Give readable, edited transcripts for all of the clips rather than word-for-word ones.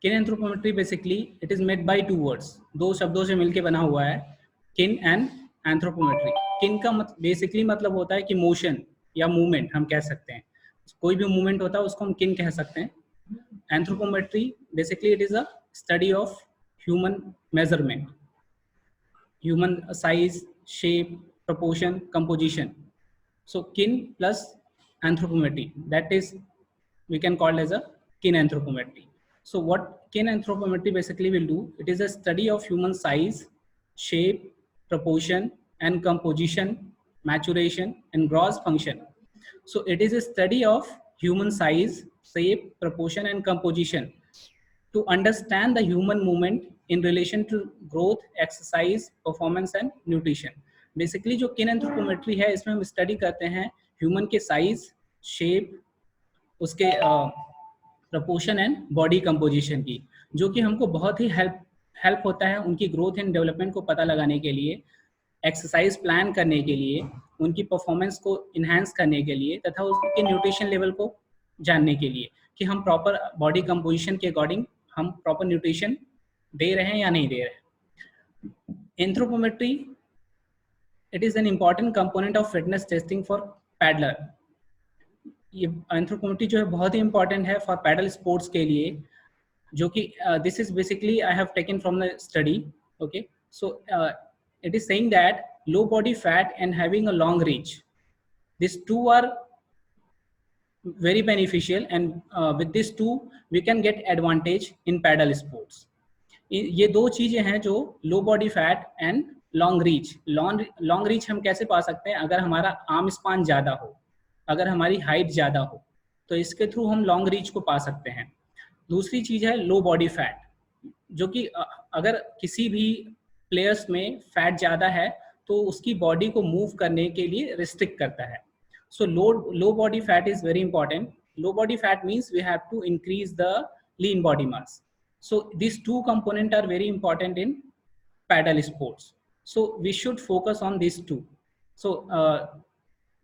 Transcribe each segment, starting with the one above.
किन anthropometry basically it is made by two words, दो शब्दों से मिलके बना हुआ है, किन एंड एंथ्रोपोमेट्री। किन का बेसिकली मतलब होता है कि मोशन या मूवमेंट हम कह सकते हैं, कोई भी मूवमेंट होता है उसको हम किन कह सकते हैं। Anthropometry basically it is a study of human measurement, human size, shape, proportion, composition. So kin plus anthropometry, that is we can call as a kin anthropometry. So what kin anthropometry basically will do, it is a study of human size, shape, proportion and composition, maturation and gross function. So it is a study of human size, shape, proportion and composition to understand the human movement in relation to growth, exercise, performance and nutrition. Basically जो किन anthropometry है इसमें हम study करते हैं human के size, shape, उसके proportion and body composition की, जो कि हमको बहुत ही हेल्प होता है उनकी ग्रोथ एंड डेवलपमेंट को पता लगाने के लिए, एक्सरसाइज प्लान करने के लिए, उनकी परफॉर्मेंस को इन्हांस करने के लिए तथा उसके न्यूट्रिशन लेवल को जानने के लिए कि हम प्रॉपर बॉडी कंपोजिशन के अकॉर्डिंग हम प्रॉपर न्यूट्रिशन दे रहे हैं या नहीं दे रहे। Anthropometry it is an important component of fitness testing for peddler. ये एंथ्रोपोमेट्री जो है बहुत ही इंपॉर्टेंट है फॉर पैडल स्पोर्ट्स के लिए, जो कि this is basically I have taken from the study. Okay, so it is saying that low body fat and having a long reach, these two are very beneficial and with these two we can get advantage in paddle sports. ये दो चीजें हैं जो low body fat and long reach. Long reach हम कैसे पा सकते हैं, अगर हमारा आर्म स्पान ज्यादा हो, अगर हमारी हाइट ज्यादा हो तो इसके थ्रू हम लॉन्ग रीच को पा सकते हैं। दूसरी चीज है लो बॉडी फैट, जो कि अगर किसी भी प्लेयर्स में फैट ज़्यादा है तो उसकी बॉडी को मूव करने के लिए रिस्ट्रिक्ट करता है। So low body fat is very important. Low body fat means we have to increase the lean body mass. So this two component are very important in paddle sports, so we should focus on this two. So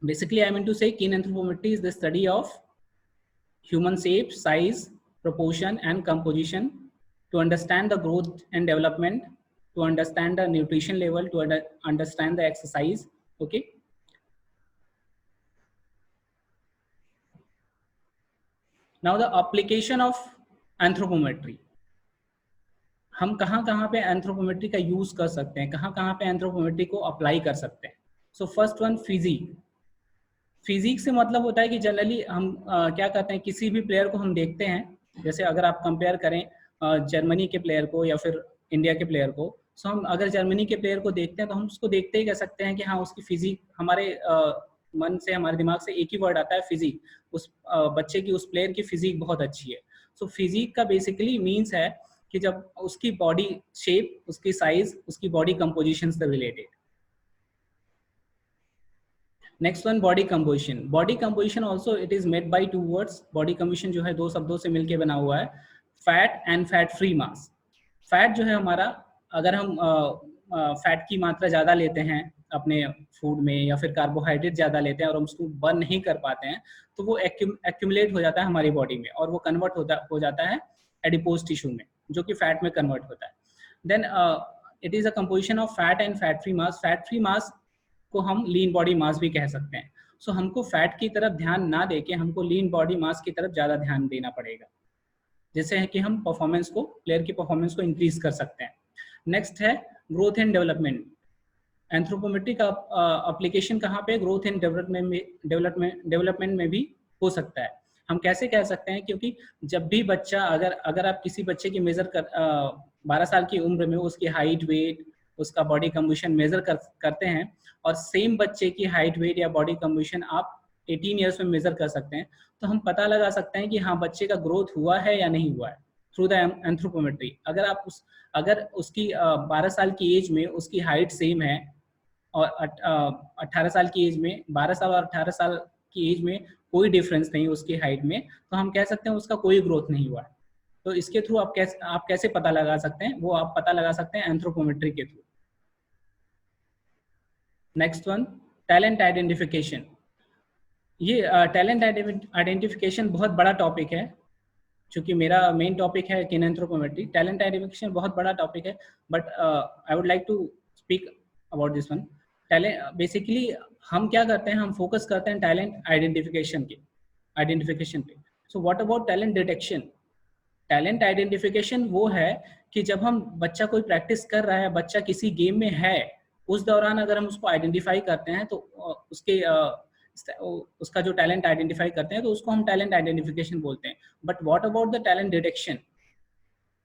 basically I mean to say kinanthropometry is the study of human shape, size, proportion and composition to understand the growth and development, to understand the nutrition level, to understand the exercise. Okay, now the application of anthropometry, हम कहाँ पे anthropometry का use कर सकते हैं, कहाँ पे anthropometry को अप्लाई कर सकते हैं। सो फर्स्ट वन, फिजिक्स से मतलब होता है कि जनरली हम क्या कहते हैं, किसी भी प्लेयर को हम देखते हैं, जैसे अगर आप कंपेयर करें जर्मनी के प्लेयर को या फिर इंडिया के प्लेयर को, सो हम अगर जर्मनी के प्लेयर को देखते हैं तो हम उसको देखते ही कह सकते हैं कि हाँ उसकी फिजिक, हमारे मन से, हमारे दिमाग से एक ही वर्ड आता है फिजिक, उस बच्चे की, उस प्लेयर की फिजिक बहुत अच्छी है। सो फिजिक का बेसिकली मीन्स है कि जब उसकी बॉडी शेप, उसकी साइज, उसकी बॉडी कंपोजिशन से related. Next one, body composition. Body composition also it is made by two words. Body composition जो है दो शब्दों से मिलकर बना हुआ है, fat and fat free mass. Fat जो है हमारा, अगर हम फैट की मात्रा ज़्यादा लेते हैं अपने फूड में या फिर कार्बोहाइड्रेट ज़्यादा लेते हैं और हम उसको बर्न नहीं कर पाते हैं तो वो एक्यूमुलेट हो जाता है हमारी बॉडी में और वो कन्वर्ट हो जाता है एडिपोज टिश्यू में, जो कि फैट में कन्वर्ट होता है। Then it is a composition of fat and fat free mass. Fat free mass को हम लीन बॉडी मास भी कह सकते हैं। सो हमको फैट की तरफ ध्यान ना देके हमको लीन बॉडी मास की तरफ ज़्यादा ध्यान देना पड़ेगा, जैसे है कि हम परफॉर्मेंस को, प्लेयर की परफॉर्मेंस को इंक्रीज कर सकते हैं। नेक्स्ट है ग्रोथ एंड डेवलपमेंट। एंथ्रोपोमेट्री का एप्लीकेशन कहाँ पे, ग्रोथ एंड डेवलपमेंट में भी हो सकता है। हम कैसे कह सकते हैं, क्योंकि जब भी बच्चा, अगर आप किसी बच्चे की मेजर कर 12 साल की उम्र में उसकी हाइट, वेट, उसका बॉडी कंपोजिशन मेजर करते हैं और सेम बच्चे की हाइट, वेट या बॉडी कंपोजिशन आप 18 ईयर्स में मेजर कर सकते हैं, तो हम पता लगा सकते हैं कि हाँ बच्चे का ग्रोथ हुआ है या नहीं हुआ है थ्रू द एंथ्रोपोमेट्री। अगर उसकी 12 साल की एज में उसकी हाइट सेम है और 18 साल की एज में, 12 साल और 18 साल की एज में कोई डिफरेंस नहीं उसकी हाइट में, तो हम कह सकते हैं उसका कोई ग्रोथ नहीं हुआ है। तो इसके थ्रू आप कैसे पता लगा सकते हैं, वो आप पता लगा सकते हैं एंथ्रोपोमेट्री के through. Next one, talent identification. ये टैलेंट आइडेंटिफिकेशन बहुत बड़ा टॉपिक है, चूंकि मेरा मेन टॉपिक है किनेंथ्रोपोमेट्री, टैलेंट आइडेंटिफिकेशन बहुत बड़ा टॉपिक है, but I would like to speak about this one. Talent basically हम क्या करते हैं, हम फोकस करते हैं टैलेंट आइडेंटिफिकेशन पे। So what about talent detection? Talent identification वो है कि जब हम बच्चा कोई प्रैक्टिस कर रहा है, बच्चा किसी गेम में है, उस दौरान अगर हम उसको आइडेंटिफाई करते हैं तो उसका जो टैलेंट आइडेंटिफाई करते हैं तो उसको हम टैलेंट आइडेंटिफिकेशन बोलते हैं। But what about the talent detection?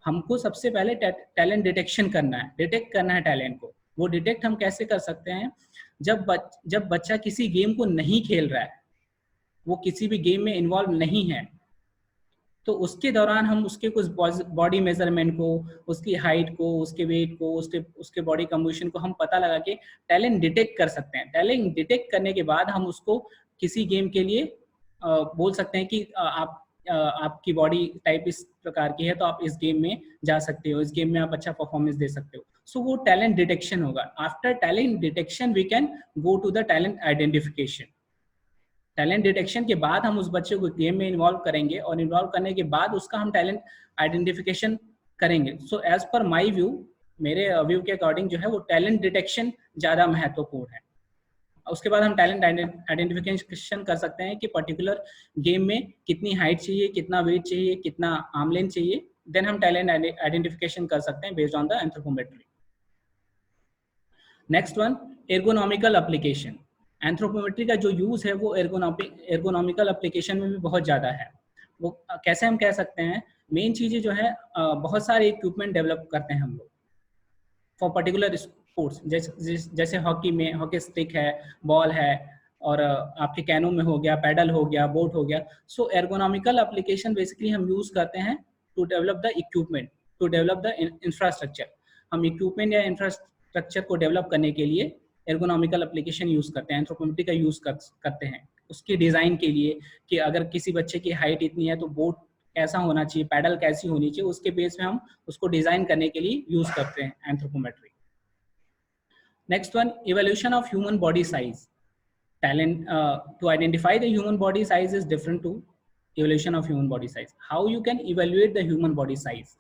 हमको सबसे पहले टैलेंट डिटेक्शन करना है, डिटेक्ट करना है टैलेंट को। वो डिटेक्ट हम कैसे कर सकते हैं? जब बच्चा किसी गेम को नहीं खेल रहा है, वो किसी भी गेम में इन्वॉल्व नहीं है, तो उसके दौरान हम उसके कुछ बॉडी मेजरमेंट को, उसकी हाइट को, उसके वेट को, उसके बॉडी कंपोजिशन को हम पता लगा के टैलेंट डिटेक्ट कर सकते हैं। टैलेंट डिटेक्ट करने के बाद हम उसको किसी गेम के लिए बोल सकते हैं कि आपकी बॉडी टाइप इस प्रकार की है तो आप इस गेम में जा सकते हो, इस गेम में आप अच्छा परफॉर्मेंस दे सकते हो। सो वो टैलेंट डिटेक्शन होगा। After talent detection we can go to the talent identification. Talent detection के बाद हम उस बच्चे को गेम में इन्वॉल्व करेंगे और इन्वॉल्व करने के बाद उसका हम टैलेंट आइडेंटिफिकेशन करेंगे। So as per my view, मेरे व्यू के अकॉर्डिंग जो है वो टैलेंट डिटेक्शन ज़्यादा महत्वपूर्ण है। उसके बाद हम टैलेंट आइडेंटिफिकेशन कर सकते हैं कि पर्टिकुलर गेम में कितनी हाइट चाहिए, कितना वेट चाहिए, कितना आर्म लेंथ चाहिए। देन हम टैलेंट आइडेंटिफिकेशन कर सकते हैं based on the anthropometry. Next one, ergonomical application. Anthropometry का जो यूज है वो एर्गोनॉमिकल एप्लीकेशन में भी बहुत ज़्यादा है। वो कैसे हम कह सकते हैं? मेन चीज़ें जो है, बहुत सारे इक्विपमेंट डेवलप करते हैं हम लोग फॉर पर्टिकुलर स्पोर्ट्स। जैसे हॉकी में हॉकी स्टिक है, बॉल है, और आपके कैनो में हो गया, पैडल हो गया, बोट हो गया। सो एर्गोनॉमिकल एप्लीकेशन बेसिकली हम यूज करते हैं to develop the equipment, to develop the infrastructure. हम इक्विपमेंट या इंफ्रास्ट्रक्चर को डेवलप करने के लिए एर्गोनॉमिकल एप्लीकेशन यूज करते हैं, एंथ्रोपोमेट्री का यूज करते हैं उसकी डिजाइन के लिए, कि अगर किसी बच्चे की हाइट इतनी है तो बोट कैसा होना चाहिए, पैडल कैसी होनी चाहिए, उसके बेस पे हम उसको डिजाइन करने के लिए यूज करते हैं anthropometry. Next one, evolution of human body size. Talent to identify the human body size is different to evaluation of human body size. How you can evaluate the human body size?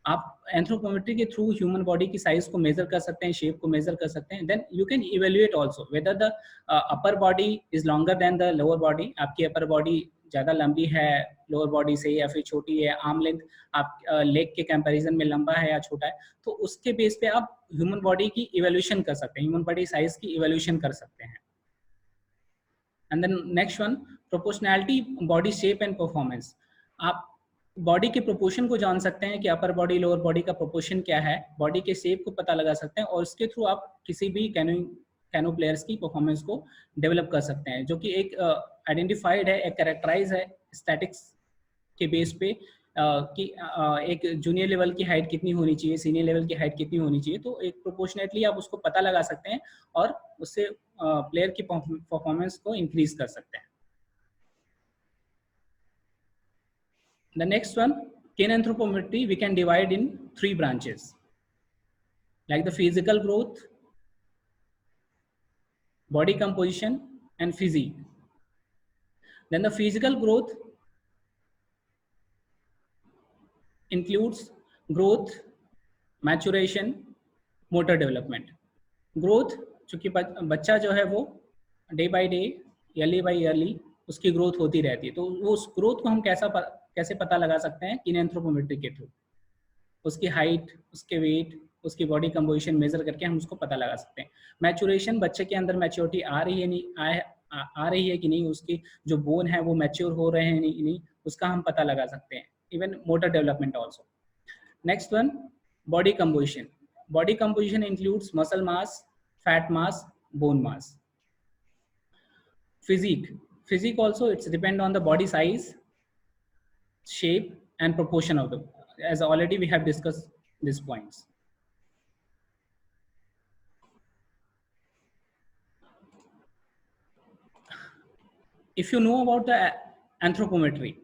आप anthropometry के through human body की size को measure कर सकते हैं, shape को measure कर सकते हैं। Then you can evaluate also whether the upper body is longer than the lower body. आपकी अपर बॉडी ज़्यादा लंबी है लोअर बॉडी से या फिर छोटी है, आर्म लेंथ आप लेग के कंपैरिजन में लंबा है या छोटा है, तो उसके बेस पे आप ह्यूमन बॉडी की इवेल्यूशन कर सकते हैं, ह्यूमन बॉडी साइज की इवेल्यूशन कर सकते हैं। And then next one, proportionality body shape and performance. आप बॉडी के प्रोपोर्शन को जान सकते हैं कि अपर बॉडी लोअर बॉडी का प्रोपोर्शन क्या है, बॉडी के शेप को पता लगा सकते हैं, और उसके थ्रू आप किसी भी कैनो प्लेयर्स की परफॉर्मेंस को डेवलप कर सकते हैं, जो कि एक आइडेंटिफाइड है, एक कैरेक्टराइज है स्टैटिक्स के बेस पे कि एक जूनियर लेवल की हाइट कितनी होनी चाहिए, सीनियर लेवल की हाइट कितनी होनी चाहिए। तो एक प्रोपोर्शनेटली आप उसको पता लगा सकते हैं और उससे प्लेयर की परफॉर्मेंस को इंक्रीज कर सकते हैं। The next one, kinanthropometry, we can divide in 3 branches, like the physical growth, body composition, and physique. Then the physical growth includes growth, maturation, motor development. Growth, चूंकि बच्चा जो है वो day by day, yearly by yearly उसकी growth होती रहती है, तो वो उस ग्रोथ को हम कैसे पता लगा सकते हैं? किनेंथ्रोपोमेट्री के थ्रू। उसकी हाइट, उसके वेट, उसकी बॉडी कंपोजिशन मेजर करके हम उसको पता लगा सकते हैं। मैच्योरेशन, बच्चे के अंदर मैच्योरिटी आ रही है नहीं, आ रही है कि नहीं, उसकी जो बोन है वो मैच्योर हो रहे हैं नहीं, उसका हम पता लगा सकते हैं। Even motor development also. Next one, body composition. Body composition includes muscle mass, fat mass, bone mass. Physique also, it's depend on the body size, shape and proportion of the, as already we have discussed these points. If you know about the anthropometry,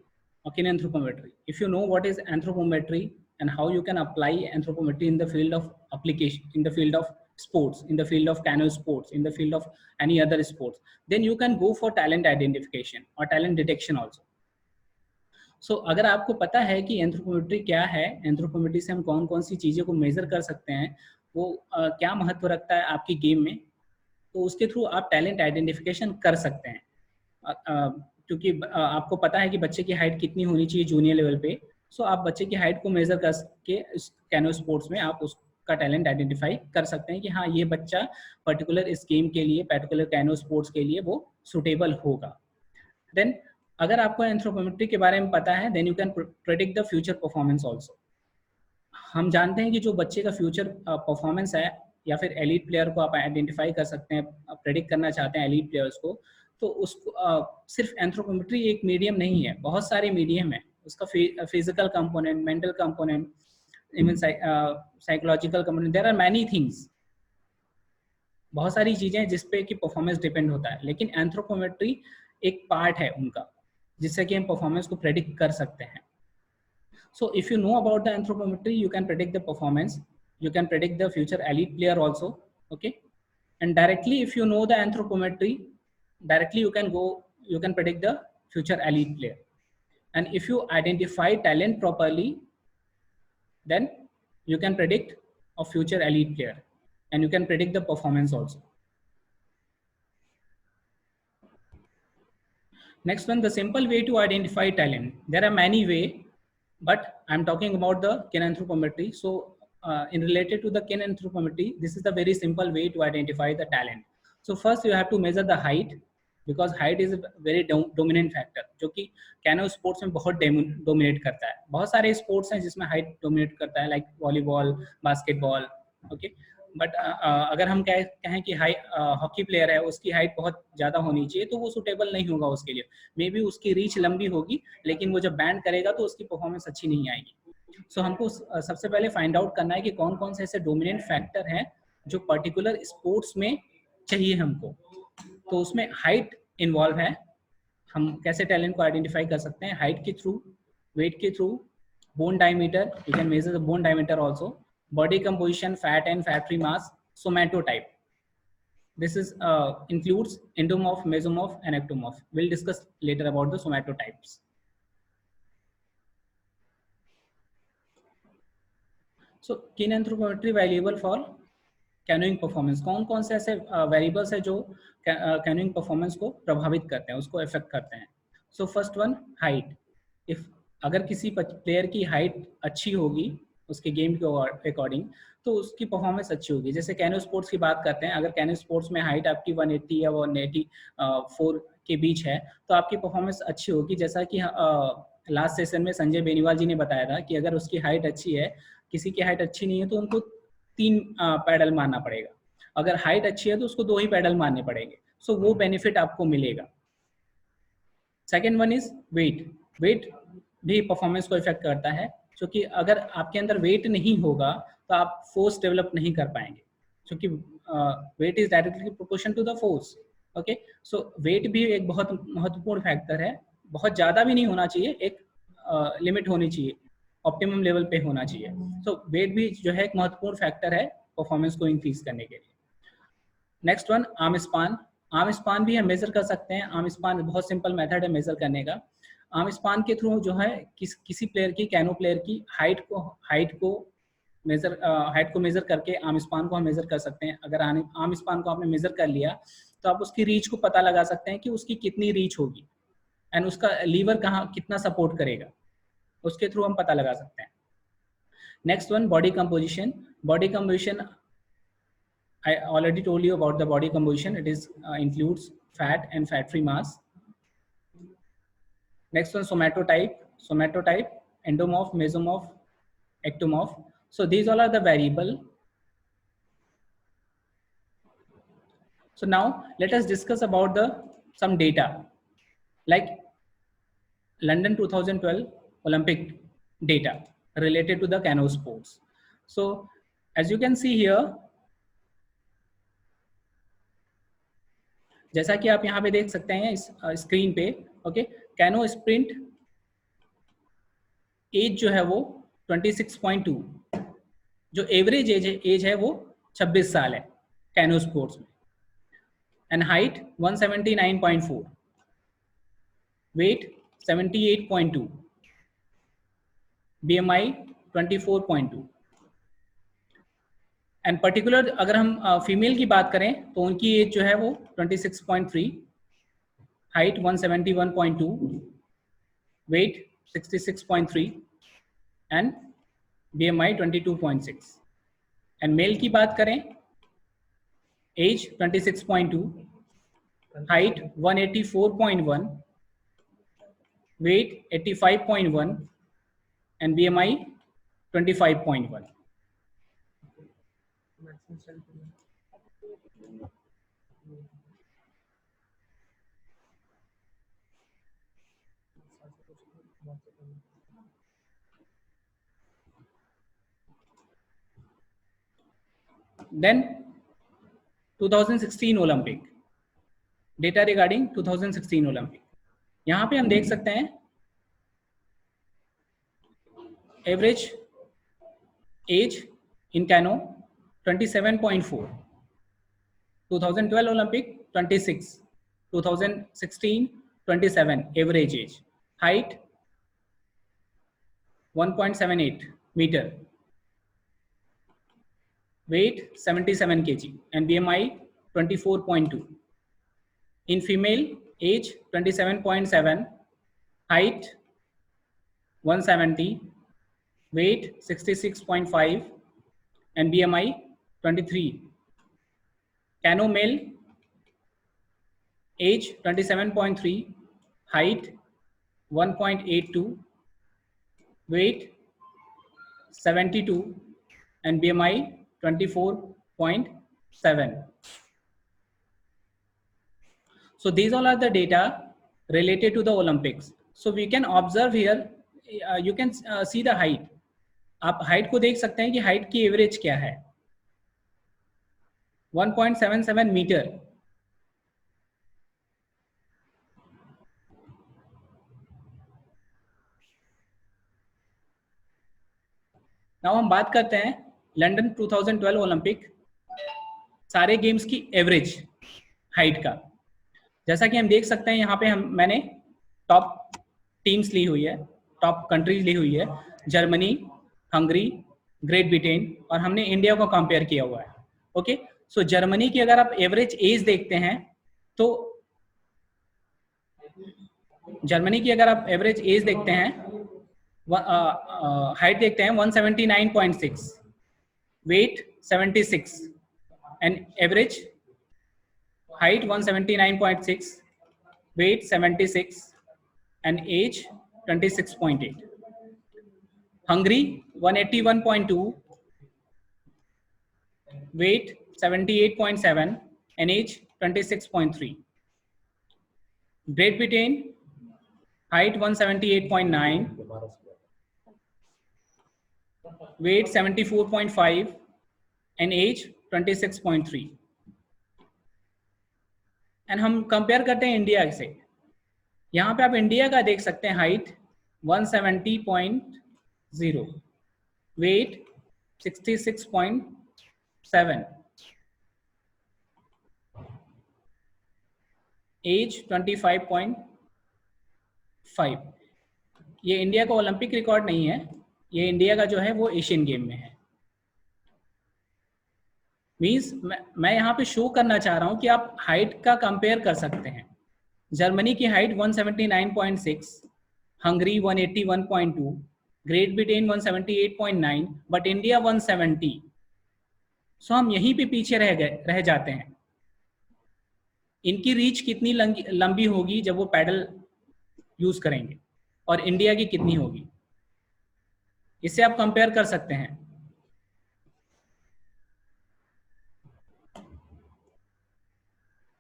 kinanthropometry, if you know what is anthropometry and how you can apply anthropometry in the field of application, in the field of sports, in the field of canoe sports, in the field of any other sports, then you can go for talent identification or talent detection also. अगर आपको पता है कि anthropometry क्या है, anthropometry से हम कौन कौन सी चीज़ें को मेजर कर सकते हैं, वो क्या महत्व रखता है आपकी गेम में, तो उसके थ्रू आप टैलेंट आइडेंटिफिकेशन कर सकते हैं। क्योंकि आपको पता है कि बच्चे की हाइट कितनी होनी चाहिए जूनियर लेवल पे, आप बच्चे की हाइट को मेजर करके इस कैनो स्पोर्ट्स में आप उसका टैलेंट आइडेंटिफाई कर सकते हैं कि हाँ, ये बच्चा पर्टिकुलर इस गेम के लिए, पर्टिकुलर कैनो स्पोर्ट्स के लिए वो सुटेबल होगा। देन अगर आपको एंथ्रोपोमेट्री के बारे में पता है, then you can predict the future performance also. हम जानते हैं कि जो बच्चे का फ्यूचर परफॉर्मेंस है या फिर एलीट प्लेयर को आप आइडेंटिफाई कर सकते हैं, प्रेडिक्ट करना चाहते हैं एलीट प्लेयर्स को, तो उसको सिर्फ एंथ्रोपोमेट्री एक मीडियम नहीं है, बहुत सारे मीडियम है। उसका physical component, mental component, even psychological component, there are many things, बहुत सारी चीजें जिस पे कि परफॉर्मेंस डिपेंड होता है। लेकिन एंथ्रोपोमेट्री एक पार्ट है उनका, जिससे कि हम परफॉर्मेंस को प्रेडिक्ट कर सकते हैं। So if you know about the anthropometry, you can predict the performance, you can predict the future elite player also, okay? And directly, if you know the anthropometry, directly you can predict the future elite player. And if you identify talent properly, then you can predict a future elite player, and you can predict the performance also. Next one, the simple way to identify talent. There are many ways, but I'm talking about the kinanthropometry. So in related to the kinanthropometry, this is the very simple way to identify the talent. So first you have to measure the height, because height is a very dominant factor, जो कि canoe sports में बहुत dominate करता है। बहुत सारे sports हैं जिसमें हाइट डोमिनेट करता है, like volleyball, basketball, okay. But अगर हम कहें कि हॉकी प्लेयर है, उसकी हाइट बहुत ज़्यादा होनी चाहिए, तो वो सुटेबल नहीं होगा उसके लिए। मे बी उसकी रीच लंबी होगी, लेकिन वो जब बैंड करेगा तो उसकी परफॉर्मेंस अच्छी नहीं आएगी। हमको सबसे पहले फाइंड आउट करना है कि कौन कौन से ऐसे डोमिनेंट फैक्टर हैं जो पर्टिकुलर स्पोर्ट्स में चाहिए हमको। तो उसमें हाइट इन्वॉल्व है। हम कैसे टैलेंट को आइडेंटिफाई कर सकते हैं? हाइट के थ्रू, वेट के through, bone diameter, you can measure the bone diameter also, body composition, fat and fat-free mass, somatotype. This is includes endomorph, mesomorph, and ectomorph. We'll discuss later about the somatotypes. So kinanthropometry valuable for canoeing performance. कौन कौन से ऐसे variables है जो canoeing performance को प्रभावित करते हैं, उसको इफेक्ट करते हैं? So first one, height. If अगर किसी प्लेयर की हाइट अच्छी होगी उसके गेम के अकॉर्डिंग, तो उसकी परफॉर्मेंस अच्छी होगी। जैसे कैनो स्पोर्ट्स की बात करते हैं, अगर कैनो स्पोर्ट्स में हाइट आपकी 180 या 184 के बीच है, तो आपकी परफॉर्मेंस अच्छी होगी। जैसा कि लास्ट सेशन में संजय बेनीवाल जी ने बताया था कि अगर उसकी हाइट अच्छी है, किसी की हाइट अच्छी नहीं है, तो उनको 3 पैडल मारना पड़ेगा। अगर हाइट अच्छी है तो उसको 2 ही पैडल मारने पड़ेंगे। सो वो बेनिफिट आपको मिलेगा। Second one is weight. Weight भी परफॉर्मेंस को इफेक्ट करता है, क्योंकि अगर आपके अंदर वेट नहीं होगा तो आप फोर्स डेवलप नहीं कर पाएंगे, क्योंकि weight is directly proportion to the force. Okay, so weight भी एक बहुत महत्वपूर्ण फैक्टर है। बहुत ज़्यादा भी नहीं होना चाहिए, एक लिमिट होनी चाहिए, ऑप्टिमम लेवल पे होना चाहिए। सो वेट भी जो है एक महत्वपूर्ण फैक्टर है परफॉर्मेंस को इंक्रीज करने के लिए। Next one, arm span. Arm span भी हम मेजर कर सकते हैं। आर्म स्पान बहुत सिंपल मेथड है मेजर करने का। आर्म स्पान के थ्रू जो है किसी प्लेयर की, कैनो प्लेयर की हाइट को मेजर करके आर्म स्पान को हम मेजर कर सकते हैं। अगर आर्म स्पान को आपने मेजर कर लिया तो आप उसकी रीच को पता लगा सकते हैं कि उसकी कितनी रीच होगी एंड उसका लीवर कहाँ कितना सपोर्ट करेगा, उसके थ्रू हम पता लगा सकते हैं। Next one, body composition. Body composition, I already told you about the body composition. It is includes fat and fat-free mass. Next one, somatotype. Somatotype, endomorph, mesomorph, ectomorph. So these all are the variable. So now let us discuss about some data, like London 2012 Olympic data related to the cano sports. So as you can see here, जैसा कि आप यहाँ पे देख सकते हैं इस screen पे, ओके, कैनो स्प्रिंट एज जो है वो 26.2, जो एवरेज एज है वो 26 साल है कैनो स्पोर्ट्स में, and height 179.4, weight 78.2, BMI 24.2। And particular अगर हम फीमेल की बात करें तो उनकी एज जो है वो 26.3, height 171.2, weight 66.3 and BMI 22.6। And male की बात करें, age 26.2, height 184.1, weight 85.1 and BMI 25.1। Then 2016 Olympic, data regarding 2016 Olympic. यहाँ पे हम देख सकते हैं average age in canoe 27.4, 2012 Olympic 26, 2016 27 average age, height 1.78 metre, weight 77 kg and BMI 24.2. In female, age 27.7, height 170, weight 66.5 and BMI 23. Cano male, age 27.3, height 1.82, weight 72 and BMI 24.7. So these all are the data related to the Olympics. So we can observe here, you can see the height. आप height को देख सकते हैं कि height की average क्या है, 1.77 metre. Now हम बात करते हैं लंदन 2012 ओलंपिक सारे गेम्स की एवरेज हाइट का। जैसा कि हम देख सकते हैं यहाँ पे मैंने टॉप टीम्स ली हुई है, टॉप कंट्रीज ली हुई है, जर्मनी, हंगरी, ग्रेट ब्रिटेन, और हमने इंडिया को कंपेयर किया हुआ है। ओके, सो जर्मनी की अगर आप एवरेज एज देखते हैं तो जर्मनी की अगर आप एवरेज एज देखते हैं, हाइट देखते हैं 179.6, weight 76 and average height 179.6, weight 76 and age 26.8. Hungary 181.2, weight 78.7 and age 26.3. Great Britain, height 178.9, weight 74.5 and age 26.3. And हम कंपेयर करते हैं इंडिया से। यहाँ पे आप इंडिया का देख सकते हैं, हाइट 170.0, वेट 66.7, एज 25.5। ये इंडिया का ओलंपिक रिकॉर्ड नहीं है, ये इंडिया का जो है वो एशियन गेम में है। मीन्स मैं यहाँ पे शो करना चाह रहा हूँ कि आप हाइट का कंपेयर कर सकते हैं। जर्मनी की height 179.6, Hungary 181.2, great Britain 178.9, but India 170। सो हम यहीं पे पीछे रह जाते हैं। इनकी रीच कितनी लंबी होगी जब वो पैडल यूज करेंगे, और इंडिया की कितनी होगी, इससे आप कंपेयर कर सकते हैं।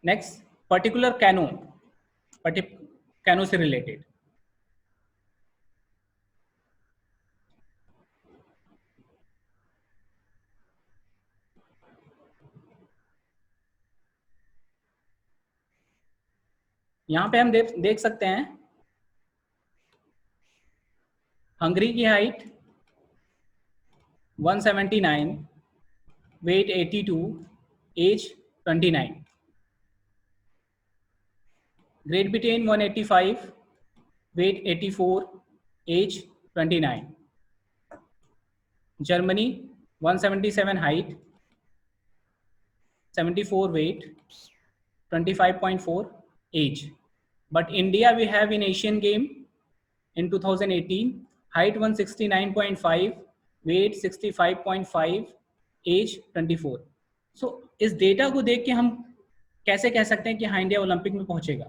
नेक्स्ट, पर्टिकुलर कैनो से रिलेटेड। यहाँ पे हम देख सकते हैं हंगरी की height 179, weight 82, age 29। Great Britain 185, weight 84, age 29। Germany 177 height, 74 weight, 25.4 age. But India we have in Asian game in 2018, height 169.5, weight 65.5, age 24. So इस डेटा को देख के हम कैसे कह सकते हैं कि हाँ इंडिया ओलंपिक में पहुंचेगा,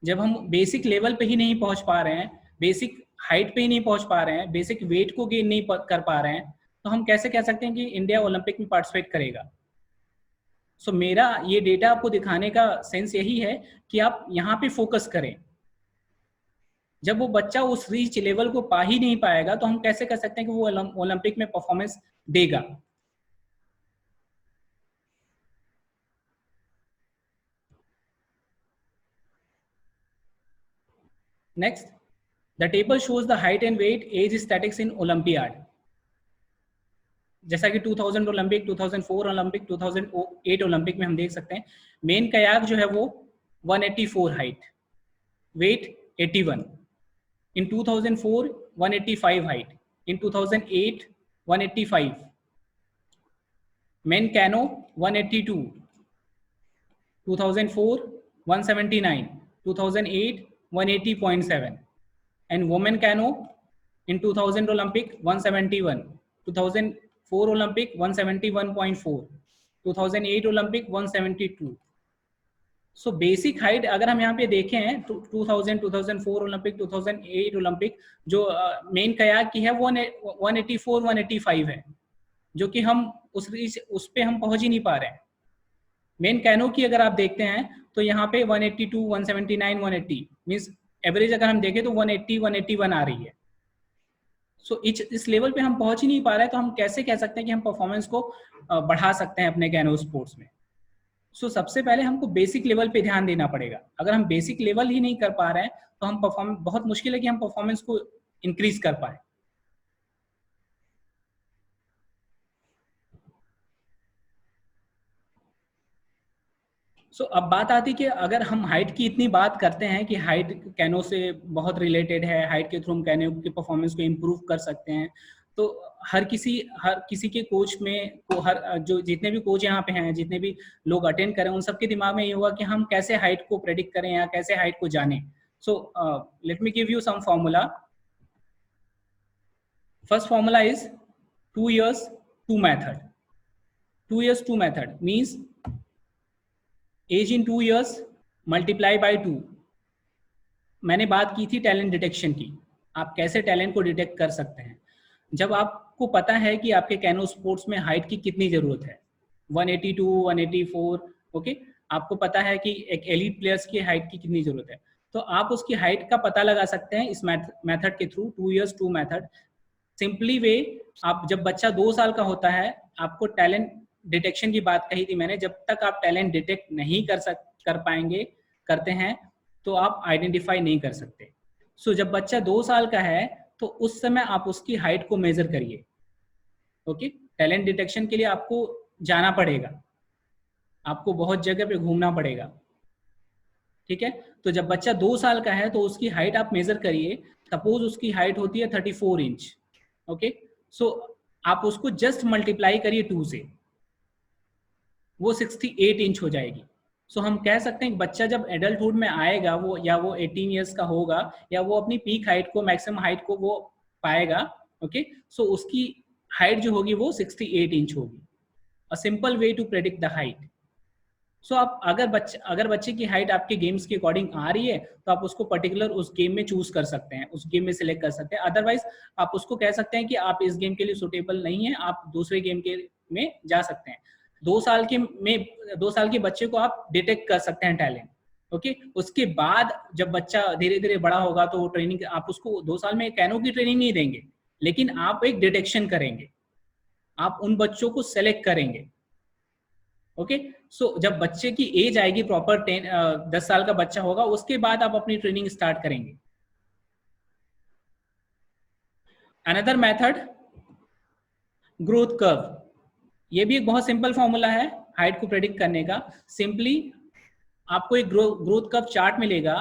जब हम बेसिक लेवल पे ही नहीं पहुंच पा रहे हैं, बेसिक हाइट पे ही नहीं पहुंच पा रहे हैं, बेसिक वेट को गेन नहीं कर पा रहे हैं, तो हम कैसे कह सकते हैं कि इंडिया ओलंपिक में पार्टिसिपेट करेगा। सो मेरा ये डेटा आपको दिखाने का सेंस यही है कि आप यहाँ पे फोकस करें। जब वो बच्चा उस रीच लेवल को पा ही नहीं पाएगा तो हम कैसे कह सकते हैं कि वो ओलंपिक में परफॉर्मेंस देगा। Next, the table shows the height and weight age statics in Olympiad. जैसा कि 2000 ओलंपिक, 2004 ओलंपिक, 2008 ओलंपिक में हम देख सकते हैं मेन कयाक जो है वो 184 height, wait 81, in 2004 185 height, in 2008 185, men cano 182, 2004 179, 2008 180.7, and women cano in 2000 Olympic 171, 2004 Olympic 171.4, 2008 Olympic 172. So basic height अगर हम यहाँ पे देखें 2000, 2004 ओलंपिक, 2008 ओलंपिक, जो मेन कयाक की है वो 184, 185 है, जो कि हम उस पे हम पहुंच ही नहीं पा रहे हैं। मेन कैनो की अगर आप देखते हैं तो यहाँ पे 182, 179, 180 मीन्स एवरेज अगर हम देखें तो 180, 181 आ रही है। सो इस लेवल पे हम पहुंच ही नहीं पा रहे हैं, तो हम कैसे कह सकते हैं कि हम परफॉर्मेंस को बढ़ा सकते हैं अपने कैनो स्पोर्ट्स में। सो सबसे पहले हमको बेसिक लेवल पे ध्यान देना पड़ेगा। अगर हम बेसिक लेवल ही नहीं कर पा रहे हैं तो हम परफॉर्मेंस, बहुत मुश्किल है कि हम परफॉर्मेंस को इंक्रीज कर पाए। सो अब बात आती है कि अगर हम हाइट की इतनी बात करते हैं कि हाइट कैनो से बहुत रिलेटेड है, हाइट के थ्रू हम कैनो की परफॉर्मेंस को इम्प्रूव कर सकते हैं, तो हर किसी के कोच में को हर जो जितने भी कोच यहाँ पे हैं, जितने भी लोग अटेंड करें, उन सबके दिमाग में ये होगा कि हम कैसे हाइट को प्रेडिक्ट करें या कैसे हाइट को जानें। So let me give you some formula. First formula is 2 years 2 method. 2 years 2 method means age in 2 years multiply by 2। मैंने बात की थी टैलेंट डिटेक्शन की, आप कैसे टैलेंट को डिटेक्ट कर सकते हैं। जब आपको पता है कि आपके कैनो स्पोर्ट्स में हाइट की कितनी जरूरत है, 182, 184, ओके, आपको पता है कि एक एलीट प्लेयर्स की हाइट की कितनी जरूरत है, तो आप उसकी हाइट का पता लगा सकते हैं इस मेथड के थ्रू, 2 years 2 मेथड। सिंपली वे, आप जब बच्चा 2 साल का होता है, आपको टैलेंट डिटेक्शन की बात कही थी मैंने, जब तक आप टैलेंट डिटेक्ट नहीं कर पाएंगे, करते हैं, तो आप आइडेंटिफाई नहीं कर सकते। सो जब बच्चा 2 साल का है तो उस समय आप उसकी हाइट को मेजर करिए। ओके, टैलेंट डिटेक्शन के लिए आपको जाना पड़ेगा, आपको बहुत जगह पे घूमना पड़ेगा, ठीक है। तो जब बच्चा 2 साल का है तो उसकी हाइट आप मेजर करिए। सपोज उसकी हाइट होती है 34 इंच, ओके, सो आप उसको जस्ट मल्टीप्लाई करिए 2 से, वो 68 इंच हो जाएगी। सो हम कह सकते हैं कि बच्चा जब एडल्टहुड में आएगा, वो या वो 18 ईयर्स का होगा, या वो अपनी पीक हाइट को, मैक्सिमम हाइट को वो पाएगा, ओके, सो उसकी हाइट जो होगी वो 68 इंच होगी। A simple way to predict the height. सो आप अगर बच्चे की हाइट आपके गेम्स के अकॉर्डिंग आ रही है तो आप उसको पर्टिकुलर उस गेम में चूज कर सकते हैं, उस गेम में सिलेक्ट कर सकते हैं। अदरवाइज आप उसको कह सकते हैं कि आप इस गेम के लिए सुटेबल नहीं है, आप दूसरे गेम के में जा सकते हैं। 2 साल के बच्चे को आप डिटेक्ट कर सकते हैं टैलेंट, ओके। उसके बाद जब बच्चा धीरे धीरे बड़ा होगा तो वो ट्रेनिंग, आप उसको 2 साल में कैनो की ट्रेनिंग नहीं देंगे, लेकिन आप एक डिटेक्शन करेंगे, आप उन बच्चों को सेलेक्ट करेंगे, ओके। सो जब बच्चे की एज आएगी प्रॉपर 10 साल का बच्चा होगा, उसके बाद आप अपनी ट्रेनिंग स्टार्ट करेंगे। Another method, growth curve. ये भी एक बहुत सिंपल फॉर्मूला है हाइट को प्रेडिक्ट करने का। सिंपली आपको एक ग्रोथ कर्व चार्ट मिलेगा,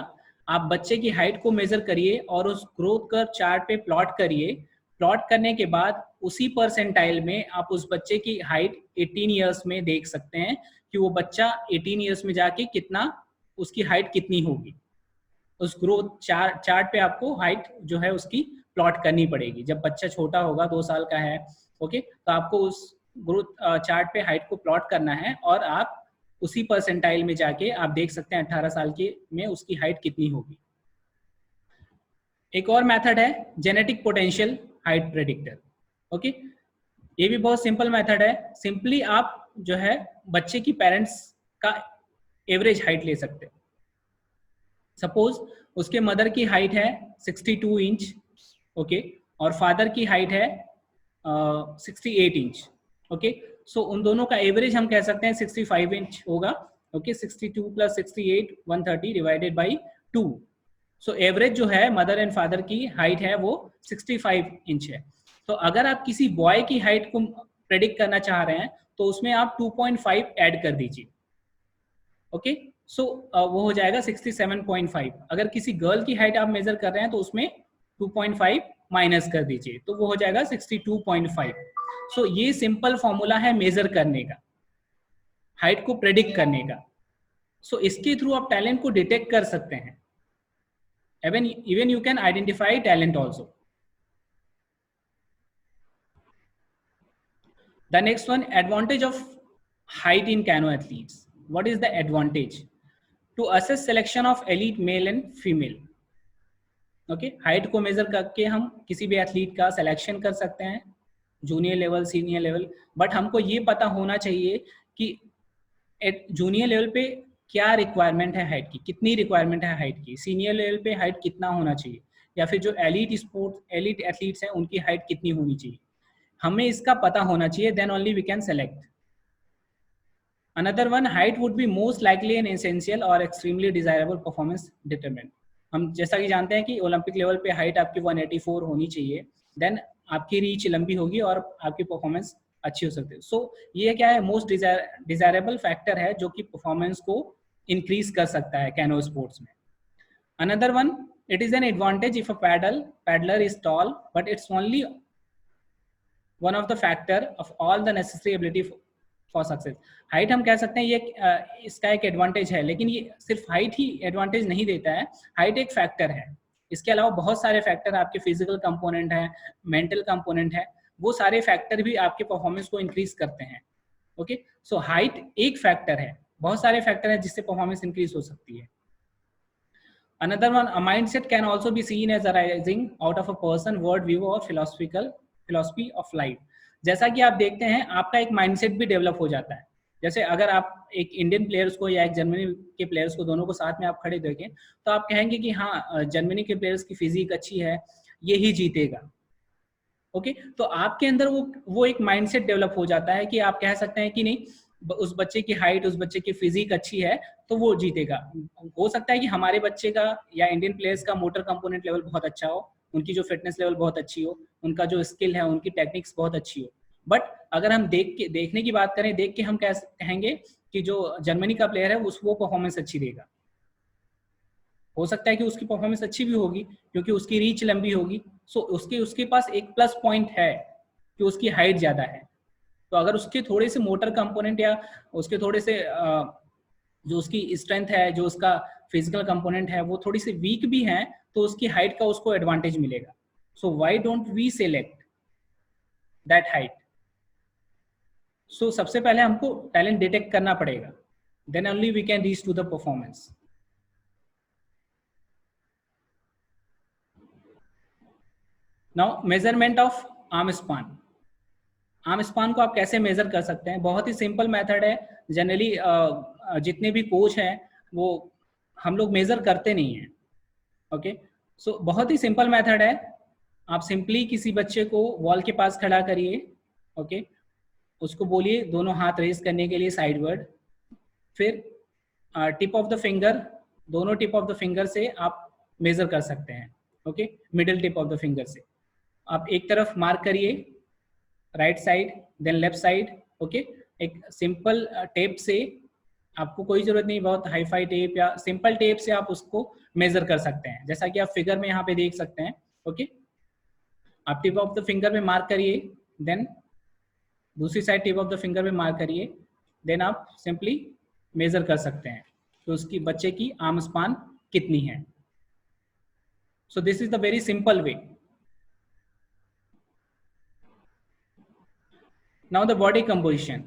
आप बच्चे की हाइट को मेजर करिए और उस ग्रोथ कर्व चार्ट पे प्लॉट करिए प्लॉट करने के बाद उसी परसेंटाइल में आप उस बच्चे की हाइट 18 ईयर्स में देख सकते हैं कि वो बच्चा 18 ईयर्स में जाके कितना, उसकी हाइट कितनी होगी। उस ग्रोथ चार्ट पे आपको हाइट जो है उसकी प्लॉट करनी पड़ेगी। जब बच्चा छोटा होगा, 2 साल का है, ओके, तो आपको उस ग्रोथ चार्ट पे हाइट को प्लॉट करना है और आप उसी परसेंटाइल में जाके आप देख सकते हैं 18 साल के में उसकी हाइट कितनी होगी। एक और मेथड है genetic potential height predictor. Okay, ये भी बहुत सिंपल मेथड है। सिंपली आप जो है बच्चे की पेरेंट्स का एवरेज हाइट ले सकते हैं। सपोज उसके मदर की हाइट है 62 इंच, ओके, और फादर की हाइट है 68 इंच, ओके। सो उन दोनों का एवरेज हम कह सकते हैं 65 इंच होगा, okay. 62 + 68 130 divided by 2। So average जो है मदर एंड फादर की हाइट है वो 65 इंच है। तो अगर आप किसी बॉय की हाइट को प्रेडिक्ट करना चाह रहे हैं तो उसमें आप 2.5 ऐड कर दीजिए, ओके। सो वो हो जाएगा 67.5। अगर किसी गर्ल की हाइट आप मेजर कर रहे हैं तो उसमें 2.5 माइनस कर दीजिए, तो वो हो जाएगा 62.5। सो ये सिंपल फॉर्मूला है मेजर करने का, हाइट को प्रेडिक्ट करने का। सो इसके थ्रू आप टैलेंट को डिटेक्ट कर सकते हैं। even you can identify talent also. The next one, advantage of height in cano athletes. What is the advantage? To assess selection of elite male and female. Okay, height को major करके हम किसी भी athlete का selection कर सकते हैं, junior level, senior level. But हमको ये पता होना चाहिए कि जूनियर लेवल पे क्या रिक्वायरमेंट है हाइट की, कितनी रिक्वायरमेंट है हाइट की, सीनियर लेवल पे हाइट कितना होना चाहिए, या फिर जो एलीट एथलीट्स हैं उनकी हाइट कितनी होनी चाहिए, हमें इसका पता होना चाहिए। Then only we can select. Another one, height would be most likely an essential और एक्सट्रीमली डिजायरेबल परफॉर्मेंस डिटरमिनेंट। हम जैसा कि जानते हैं कि ओलंपिक लेवल पे हाइट आपकी 184 होनी चाहिए, देन आपकी रीच लंबी होगी और आपकी परफॉर्मेंस अच्छी हो सकती है। सो ये क्या है, मोस्ट डिजायरेबल फैक्टर है जो कि परफॉर्मेंस को इंक्रीज कर सकता है कैनो स्पोर्ट्स में। Another one, it is an advantage if a peddler is tall but it's only one of the factor of all the necessary ability for success. Height हम कह सकते हैं ये इसका एक एडवांटेज है, लेकिन ये सिर्फ हाइट ही एडवांटेज नहीं देता है। हाइट एक फैक्टर है, इसके अलावा बहुत सारे फैक्टर, आपके फिजिकल कंपोनेंट है, मेंटल कंपोनेंट है, वो सारे फैक्टर भी आपके परफॉर्मेंस को इंक्रीज करते हैं। ओके, सो हाइट एक फैक्टर है, बहुत सारे फैक्टर हैं जिससे परफॉर्मेंस इंक्रीज हो सकती है। Another one, a mindset can also be seen as arising out of a person world view और फिलॉसफी ऑफ लाइफ। जैसा कि आप देखते हैं आपका एक माइंडसेट भी डेवलप हो जाता है। जैसे अगर आप एक इंडियन प्लेयर्स को या एक जर्मनी के प्लेयर्स को, दोनों को साथ में आप खड़े देखें तो आप कहेंगे कि हाँ, जर्मनी के प्लेयर्स की फिजिक अच्छी है, ये ही जीतेगा। ओके, तो आपके अंदर वो एक माइंडसेट डेवलप हो जाता है कि आप कह सकते हैं कि नहीं, उस बच्चे की हाइट, उस बच्चे की फिजिक अच्छी है तो वो जीतेगा। हो सकता है कि हमारे बच्चे का या इंडियन प्लेयर्स का मोटर कंपोनेंट लेवल बहुत अच्छा हो, उनकी जो फिटनेस लेवल बहुत अच्छी हो, उनका जो स्किल है, उनकी टेक्निक्स बहुत अच्छी हो। बट अगर हम देखने की बात करें, देख के हम कहेंगे कि जो जर्मनी का प्लेयर है वो परफॉर्मेंस अच्छी देगा। हो सकता है कि उसकी परफॉर्मेंस अच्छी भी होगी क्योंकि उसकी रीच लंबी होगी। सो उसके पास एक प्लस पॉइंट है कि उसकी हाइट ज्यादा है। तो अगर उसके थोड़े से मोटर कंपोनेंट या उसके थोड़े से जो उसकी स्ट्रेंथ है, जो उसका फिजिकल कंपोनेंट है, वो थोड़ी सी वीक भी है, तो उसकी हाइट का उसको एडवांटेज मिलेगा। So why don't we select that height? So सबसे पहले हमको टैलेंट डिटेक्ट करना पड़ेगा, then only we can reach to the performance. Now measurement of arm span. Arm span को आप कैसे मेजर कर सकते हैं? बहुत ही सिंपल मेथड है। जनरली जितने भी कोच हैं वो हम लोग मेजर करते नहीं हैं। ओके, सो बहुत ही सिंपल मेथड है। आप सिंपली किसी बच्चे को वॉल के पास खड़ा करिए, ओके, उसको बोलिए दोनों हाथ रेज करने के लिए साइडवर्ड, फिर टिप ऑफ द फिंगर, दोनों टिप ऑफ द फिंगर से आप मेजर कर सकते हैं। Okay, middle tip of the finger से आप एक तरफ मार्क करिए, right side, then left side. Okay, एक सिंपल टेप से, आपको कोई जरूरत नहीं बहुत हाई फाई टेप, या सिंपल टेप से आप उसको मेजर कर सकते हैं, जैसा कि आप फिगर में यहाँ पे देख सकते हैं। ओके, आप टिप ऑफ द फिंगर पे मार्क करिए, देन दूसरी side tip of the finger पे मार्क करिए, देन आप सिंपली मेजर कर सकते हैं कि उसकी बच्चे की आर्म स्पान कितनी है। So this is the very simple way. Now the body composition.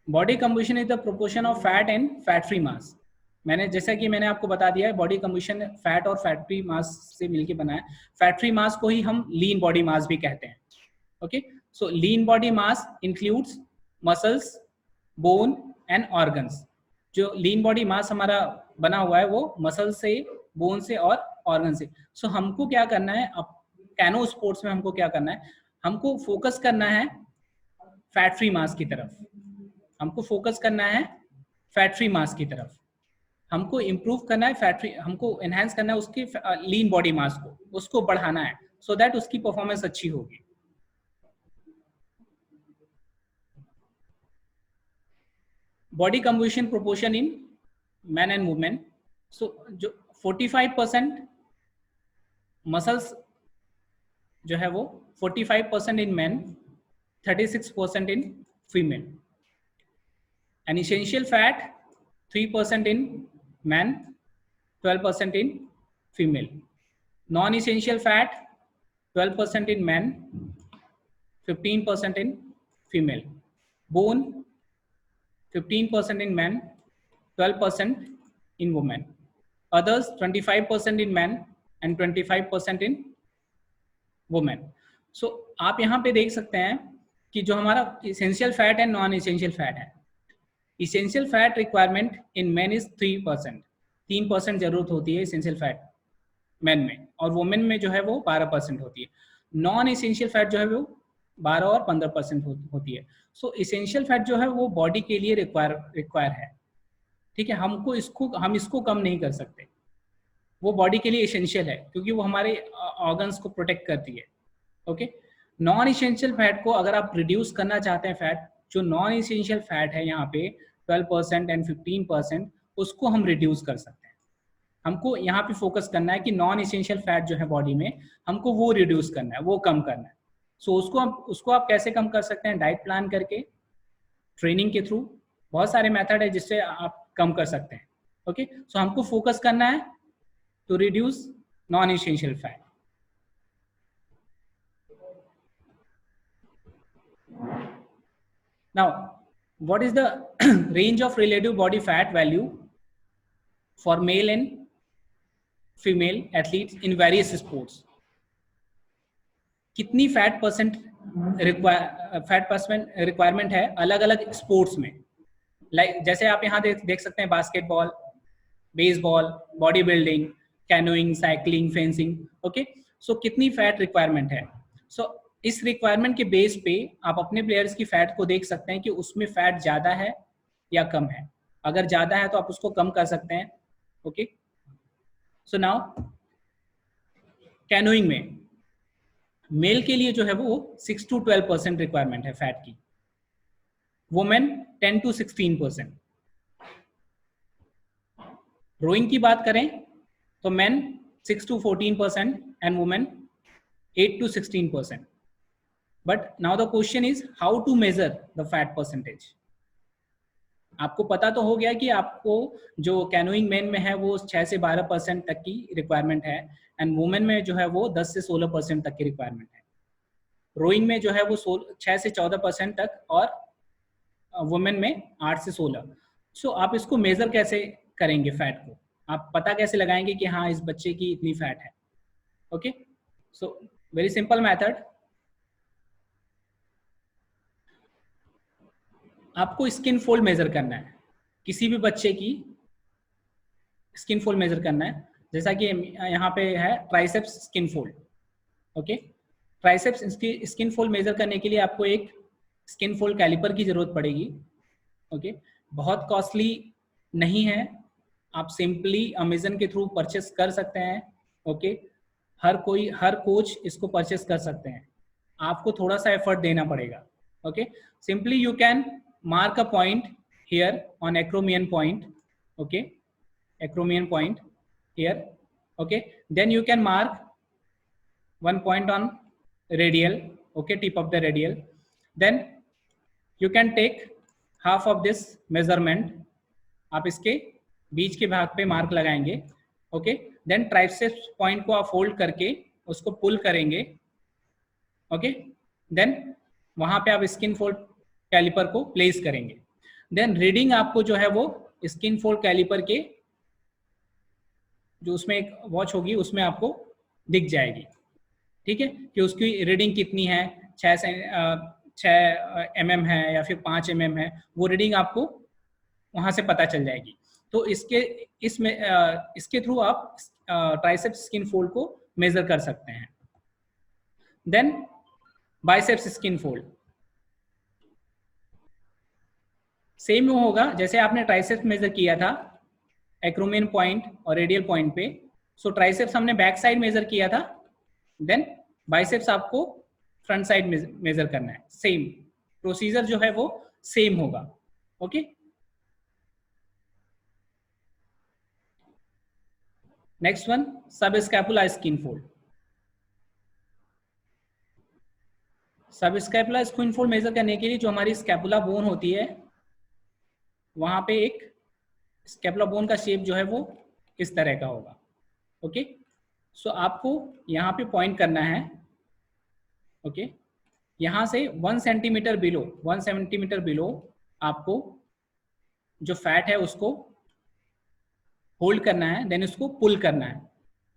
Body composition is the proportion of fat and fat free mass. जैसा कि मैंने आपको बता दिया है, बॉडी कंपोजिशन फैट और फैट फ्री मास से मिलकर बना है। फैट फ्री मास को ही हम लीन बॉडी मास भी कहते हैं। Okay, so lean body mass includes muscles, bone and organs. जो लीन बॉडी मास हमारा बना हुआ है वो मसल से, बोन से और ऑर्गन से। सो हमको क्या करना है, अब कैनो स्पोर्ट्स में हमको क्या करना है, हमको फोकस करना है फैट फ्री मास की तरफ। हमको फोकस करना है फैट फ्री मास की तरफ। हमको इम्प्रूव करना है फैट फ्री, हमको एनहांस करना है उसकी लीन बॉडी मास को, उसको बढ़ाना है, सो दैट उसकी परफॉर्मेंस अच्छी होगी। Body composition proportion in man and women. So जो 45% मसल्स जो है वो 45% in man, 36% in female. An essential fat 3% in man, 12% in female. Non-essential fat 12% in man, 15% in female. Bone 15% in man, 12% in woman. Others 25% in man and 25% in woman. So आप यहाँ पे देख सकते हैं कि जो हमारा इसेंशियल फैट है, नॉन इसेंशियल फैट है। Essential fat requirement in man is 3%, 3% जरूरत होती है इसेंशियल फैट मैन में, और वुमेन में जो है वो 12% होती है। नॉन इसेंशियल फैट जो है वो 12 और 15% होती है। सो इसेंशियल फैट जो है वो बॉडी के लिए रिक्वायर है, ठीक है। हम इसको कम नहीं कर सकते, वो बॉडी के लिए इसेंशियल है क्योंकि वो हमारे ऑर्गन्स को प्रोटेक्ट करती है। ओके, नॉन इसेंशियल फैट को अगर आप रिड्यूस करना चाहते हैं, फैट जो नॉन इसेंशियल फैट है यहाँ पे 12% एंड 15%, उसको हम रिड्यूस कर सकते हैं। हमको यहाँ पे फोकस करना है कि नॉन इसेंशियल फैट जो है बॉडी में, हमको वो रिड्यूस करना है, वो कम करना है। सो उसको आप कैसे कम कर सकते हैं? डाइट प्लान करके, ट्रेनिंग के थ्रू, बहुत सारे मेथड है जिससे आप कम कर सकते हैं। ओके, सो हमको फोकस करना है to reduce non essential fat. Now, what is the range of relative body fat value for male and female athletes in various sports? कितनी फैट परसेंट रिक्वायरमेंट है अलग अलग स्पोर्ट्स में? लाइक जैसे आप यहाँ देख सकते हैं, basketball, baseball, body building, canoeing, cycling, fencing. Okay, so कितनी फैट रिक्वायरमेंट है? सो इस रिक्वायरमेंट के बेस पे आप अपने प्लेयर्स की फैट को देख सकते हैं कि उसमें फैट ज्यादा है या कम है। अगर ज्यादा है तो आप उसको कम कर सकते हैं। ओके, सो नाउ कैनोइंग में मेल के लिए जो है वो 6 to 12% रिक्वायरमेंट है फैट की, वुमेन 10 to 16%। रोइंग की बात करें तो main 6 to 14% and women 8 to 16%। But now the question is how to measure the fat percentage. आपको पता तो हो गया कि आपको जो कैनोइंग मेन में है वो 6 से 12% तक की रिक्वायरमेंट है, एंड वुमेन में जो है वो 10 से 16% तक की रिक्वायरमेंट है। रोइंग में जो है वो 6 से 14% तक, और वुमेन में 8 से 16। सो आप इसको मेजर कैसे करेंगे? फैट को आप पता कैसे लगाएंगे कि हाँ इस बच्चे की इतनी फैट है? Okay, so very simple method, आपको स्किन फोल्ड मेजर करना है। किसी भी बच्चे की स्किन फोल्ड मेजर करना है, जैसा कि यहाँ पे है triceps skin fold. Okay, triceps skin fold measure करने के लिए आपको एक स्किन फोल्ड कैलिपर की जरूरत पड़ेगी। ओके, बहुत कॉस्टली नहीं है, आप सिंपली अमेजन के थ्रू परचेस कर सकते हैं। ओके, हर कोच इसको परचेस कर सकते हैं, आपको थोड़ा सा एफर्ट देना पड़ेगा। Okay, simply you can mark a point here on acromion point. Okay, acromion point here. Okay, then you can mark one point on radial, okay, tip of the radial. Then you can take half of this measurement, आप इसके बीच के भाग पे mark लगाएंगे, okay. Then triceps point को आप fold करके उसको पुल करेंगे, ओके. देन वहां पे आप स्किन फोल्ड कैलिपर को प्लेस करेंगे. देन रीडिंग आपको जो है वो स्किन फोल्ड कैलिपर के जो उसमें एक वॉच होगी उसमें आपको दिख जाएगी, ठीक है, कि उसकी रीडिंग कितनी है, 6 mm है या फिर 5 mm है, वो रीडिंग आपको वहां से पता चल जाएगी. तो इसके थ्रू आप ट्राइसेप्स स्किन फोल्ड को मेजर कर सकते हैं. Then biceps skin fold same होगा जैसे आपने ट्राइसेप्स मेजर किया था एक्रोमियन पॉइंट और रेडियल पॉइंट पे. सो ट्राइसेप्स हमने बैक साइड मेजर किया था, देन बाइसेप्स आपको फ्रंट साइड मेजर करना है. सेम प्रोसीजर जो है वो सेम होगा, okay. Next one, sub scapula skin fold. Sub scapula skin fold measure करने के लिए जो हमारी स्कैपुला बोन होती है वहां पे एक स्कैपुला बोन का शेप जो है वो इस तरह का होगा, ओके. सो आपको यहाँ पे पॉइंट करना है, ओके. यहाँ से 1 सेंटीमीटर बिलो आपको जो फैट है उसको होल्ड करना है, देन उसको पुल करना है.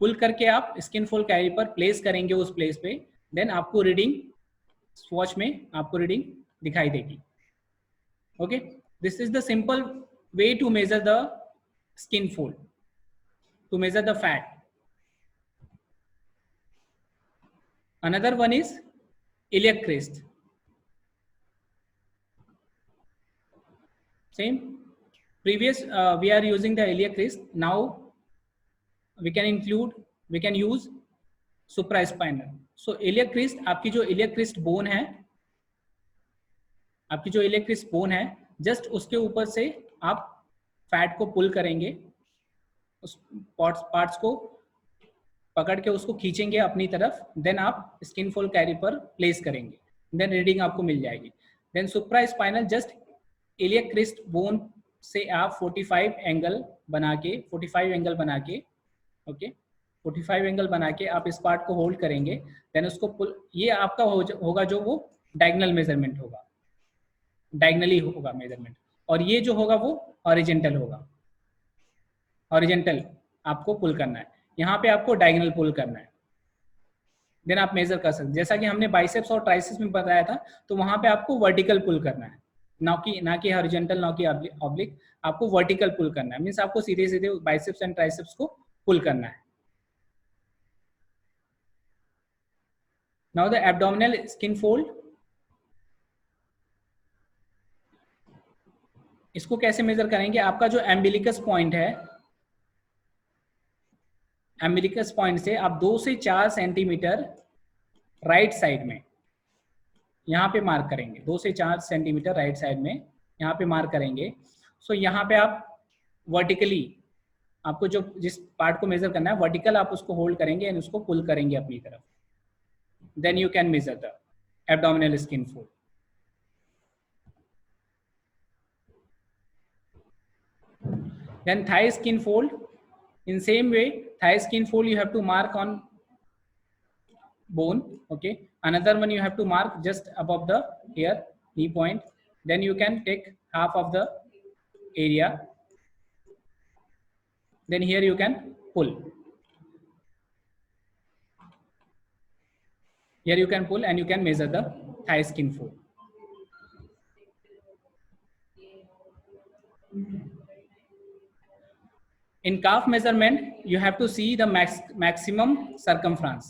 पुल करके आप स्किन फोल्ड कैलिपर प्लेस करेंगे उस प्लेस पे, देन आपको रीडिंग वॉच में आपको रीडिंग दिखाई देगी, okay. This is the simple way to measure the skin fold, to measure the fat. Another one is iliac crest. Same previous we are using the iliac crest. Now we can use supraspinal. So iliac crest, आपकी जो iliac crest bone है, just उसके ऊपर से आप fat को पुल करेंगे, उस पार्ट्स को पकड़ के उसको खींचेंगे अपनी तरफ, देन आप स्किन फोल्ड कैलिपर प्लेस करेंगे, देन रीडिंग आपको मिल जाएगी. Then supra spinal, just iliac crest bone से आप 45 एंगल बना के ओके, 45 एंगल बना के आप इस पार्ट को होल्ड करेंगे, देन उसको पुल. ये आपका होगा जो वो डायगोनल मेजरमेंट होगा, डायगोनली होगा मेजरमेंट, और ये जो होगा वो हॉरिजेंटल होगा. हॉरिजेंटल आपको पुल करना है, यहाँ पे आपको डायगोनल पुल करना है, देन आप मेजर कर सकते. जैसा कि हमने बाइसेप्स और ट्राइसेप्स में बताया था, तो वहां पे आपको वर्टिकल पुल करना है, ना कि हॉरिजेंटल, ना कि ऑब्लिक. आपको वर्टिकल पुल करना है, मींस आपको सीधे सीधे बाइसेप्स एंड ट्राइसेप्स को पुल करना है. Now the abdominal skin fold, इसको कैसे मेजर करेंगे? आपका जो एम्बिलिकस पॉइंट है, एम्बिलिकस पॉइंट से आप 2 से 4 सेंटीमीटर राइट साइड में यहाँ पे मार्क करेंगे, 2 से 4 सेंटीमीटर राइट साइड में यहाँ पे मार्क करेंगे. सो यहाँ पे आप वर्टिकली, आपको जो जिस पार्ट को मेजर करना है वर्टिकल, आप उसको होल्ड करेंगे एंड उसको पुल करेंगे अपनी तरफ, then you can measure the abdominal skin fold. Then thigh skin fold, in same way, thigh skin fold you have to mark on bone, okay. Another one you have to mark just above the here knee point, then you can take half of the area, then here you can pull, here you can pull and you can measure the thigh skin fold. In calf measurement, you have to see the maximum circumference.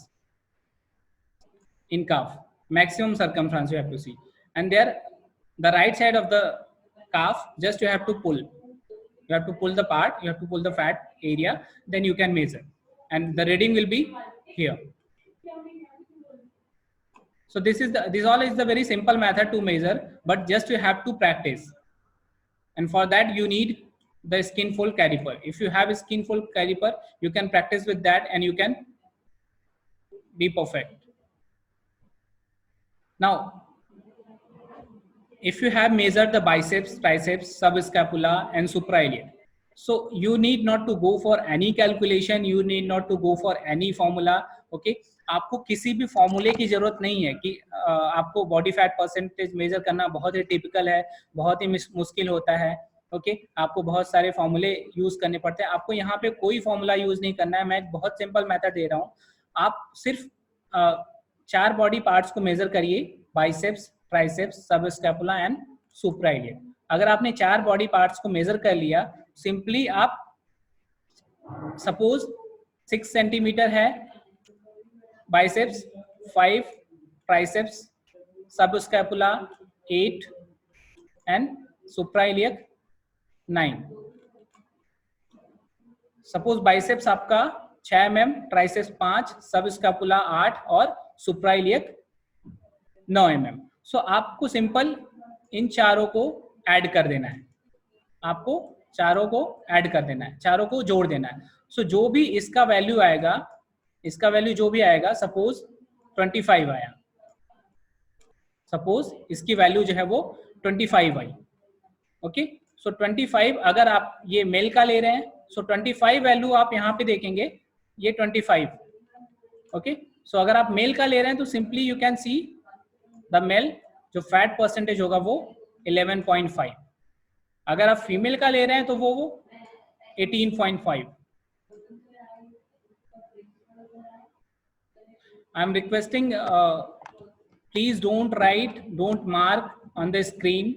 In calf, maximum circumference you have to see, and there, the right side of the calf, just you have to pull. You have to pull the part, you have to pull the fat area, then you can measure, and the reading will be here. So this all is the very simple method to measure, but just you have to practice, and for that you need the skin fold caliper. If you have a skin fold caliper, you can practice with that and you can be perfect. Now if you have measured the biceps, triceps, subscapula and suprailiac, so you need not to go for any calculation, you need not to go for any formula. Okay, आपको किसी भी फॉर्मूले की जरूरत नहीं है कि आपको बॉडी फैट परसेंटेज मेजर करना बहुत ही टिपिकल है, बहुत ही मुश्किल होता है. ओके आपको बहुत सारे फॉर्मूले यूज करने पड़ते हैं. आपको यहाँ पे कोई फॉर्मूला यूज नहीं करना है. मैं एक बहुत सिंपल मेथड दे रहा हूँ. आप सिर्फ 4 बॉडी पार्ट्स को मेजर करिए, बाइसेप्स, ट्राइसेप्स, सबस्कैपुला एंड सुप्राइलियक. अगर आपने 4 बॉडी पार्ट्स को मेजर कर लिया, सिंपली आप सपोज 6 सेंटीमीटर है biceps, 5 triceps, subscapula 8 and suprailiac 9. Suppose biceps आपका 6 mm, ट्राइसेप्स 5, सबस्कैपुला 8 और सुप्राइलियक 9 mm. सो आपको सिंपल इन चारों को ऐड कर देना है. आपको चारों को ऐड कर देना है, चारों को जोड़ देना है. सो जो भी इसका वैल्यू आएगा, इसका वैल्यू जो भी आएगा, सपोज 25 आया, सपोज इसकी वैल्यू जो है वो 25 आई. ओके सो 25 अगर आप ये मेल का ले रहे हैं, सो 25 वैल्यू आप यहाँ पे देखेंगे, ये 25. ओके सो अगर आप मेल का ले रहे हैं तो simply you can see the male जो फैट परसेंटेज होगा वो 11.5. अगर आप फीमेल का ले रहे हैं तो वो 18.5. I am requesting please don't write, don't mark on the screen.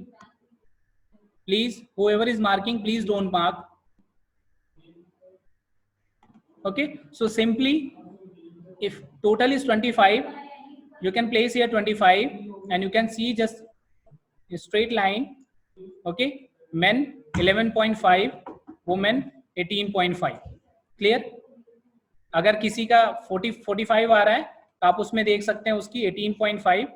Please, whoever is marking, please don't mark. Okay, so simply if total is 25, you can place here 25 and you can see just a straight line. Okay, men 11.5, women 18.5. clear? अगर किसी का 45 आ रहा है तो आप उसमें देख सकते हैं उसकी 18.5,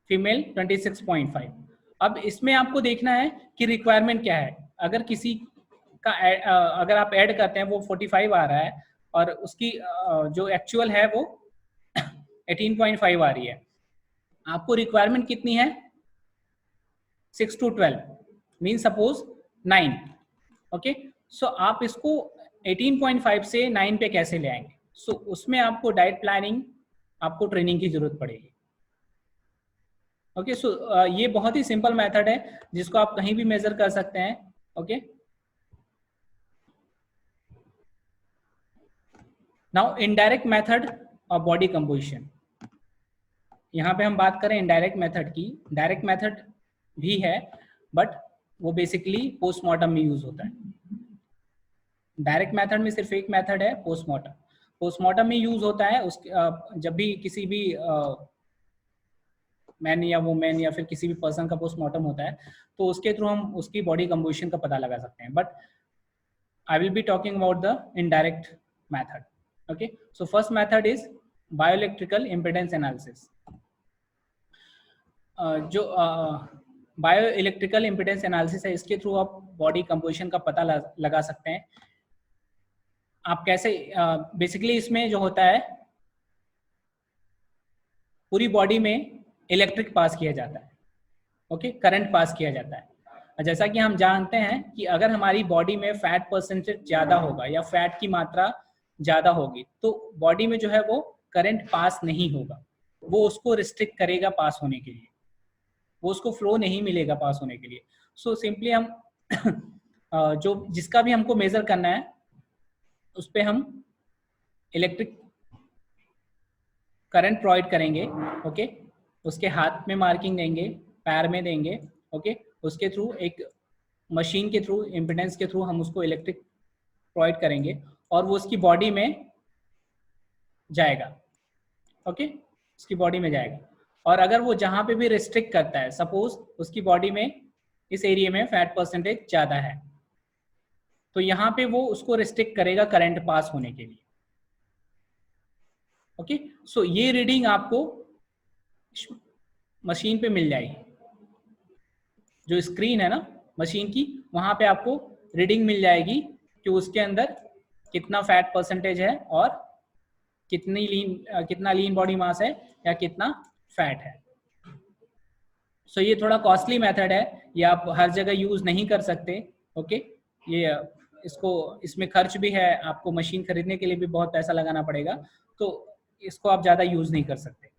फीमेल 26.5. अब इसमें आपको देखना है कि रिक्वायरमेंट क्या है. अगर किसी का अगर आप ऐड करते हैं वो 45 आ रहा है और उसकी जो एक्चुअल है वो 18.5 आ रही है, आपको रिक्वायरमेंट कितनी है? 6 to 12 mean suppose 9. Okay so आप इसको 18.5 से 9 पे कैसे ले आएंगे? सो उसमें आपको डाइट प्लानिंग, आपको ट्रेनिंग की जरूरत पड़ेगी. ओके सो ये बहुत ही सिंपल मेथड है जिसको आप कहीं भी मेजर कर सकते हैं. Okay now indirect method of body composition. यहाँ पे हम बात करें इनडायरेक्ट मेथड की. डायरेक्ट मेथड भी है बट वो बेसिकली पोस्टमार्टम में यूज होता है. डायरेक्ट मेथड में सिर्फ एक मेथड है, पोस्टमार्टम. पोस्टमार्टम में यूज होता है जब भी किसी भी मैन या वुमेन या फिर किसी भी पर्सन का पोस्टमार्टम होता है तो उसके थ्रू हम उसकी बॉडी कंपोजिशन का पता लगा सकते हैं. But I will be talking about the indirect method. Okay so first method is bioelectrical impedance analysis. जो बायोइलेक्ट्रिकल इम्पिडेंस एनालिसिस है, इसके थ्रू आप बॉडी कंपोजिशन का पता लगा सकते हैं. आप कैसे बेसिकली इसमें जो होता है पूरी बॉडी में इलेक्ट्रिक पास किया जाता है. ओके करंट पास किया जाता है. जैसा कि हम जानते हैं कि अगर हमारी बॉडी में फैट परसेंटेज ज़्यादा होगा या फैट की मात्रा ज़्यादा होगी तो बॉडी में जो है वो करंट पास नहीं होगा, वो उसको रिस्ट्रिक्ट करेगा पास होने के लिए, वो उसको फ्लो नहीं मिलेगा पास होने के लिए. सो सिंपली हम जो जिसका भी हमको मेजर करना है उस पर हम इलेक्ट्रिक करंट प्रोवाइड करेंगे. ओके उसके हाथ में मार्किंग देंगे, पैर में देंगे. ओके उसके थ्रू एक मशीन के थ्रू, इम्पिडेंस के थ्रू हम उसको इलेक्ट्रिक प्रोवाइड करेंगे और वो उसकी बॉडी में जाएगा. ओके उसकी बॉडी में जाएगा. और अगर वो जहाँ पे भी रिस्ट्रिक्ट करता है, सपोज उसकी बॉडी में इस एरिया में फैट परसेंटेज ज़्यादा है तो यहाँ पे वो उसको रिस्ट्रिक्ट करेगा करंट पास होने के लिए. ओके सो ये रीडिंग आपको मशीन पे मिल जाएगी. जो स्क्रीन है ना मशीन की, वहाँ पे आपको रीडिंग मिल जाएगी कि उसके अंदर कितना फैट परसेंटेज है और कितना लीन बॉडी मास है या कितना फैट है। सो ये थोड़ा कॉस्टली मेथड है, ये आप हर जगह यूज नहीं कर सकते। ओके, ये इसमें खर्च भी है, आपको मशीन खरीदने के लिए भी बहुत पैसा लगाना पड़ेगा, तो इसको आप ज्यादा यूज नहीं कर सकते।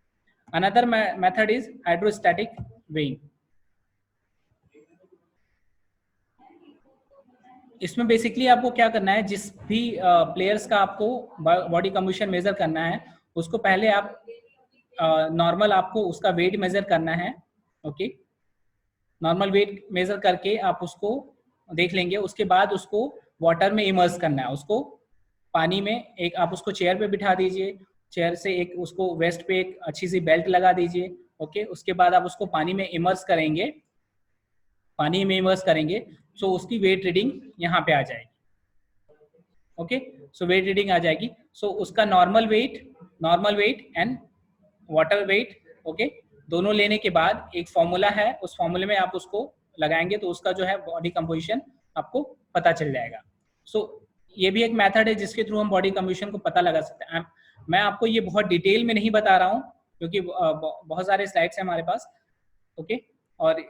Another method is hydrostatic weighing. इसमें बेसिकली आपको क्या करना है, जिस भी प्लेयर्स का आपको बॉडी कंपोजिशन मेजर करना है, उसको पहले आप नॉर्मल आपको उसका वेट मेजर करना है। ओके, नॉर्मल वेट मेजर करके आप उसको देख लेंगे, उसके बाद उसको वाटर में इमर्स करना है। उसको पानी में एक आप उसको चेयर पे बिठा दीजिए, चेयर से एक उसको वेस्ट पे एक अच्छी सी बेल्ट लगा दीजिए। ओके, उसके बाद आप उसको पानी में इमर्स करेंगे, पानी में इमर्स करेंगे, सो उसकी वेट रीडिंग यहाँ पे आ जाएगी। ओके, सो वेट रीडिंग आ जाएगी। सो उसका normal weight and water weight, okay, दोनों लेने के बाद एक फॉर्मूला है, उस फॉर्मूले में आप उसको लगाएंगे तो उसका जो है बॉडी कंपोजिशन आपको पता चल जाएगा। सो ये भी एक मेथड है जिसके थ्रू हम बॉडी कंपोजिशन को पता लगा सकते हैं। मैं आपको ये बहुत डिटेल में नहीं बता रहा हूँ क्योंकि बहुत सारे स्लाइड्स हैं हमारे पास। ओके, और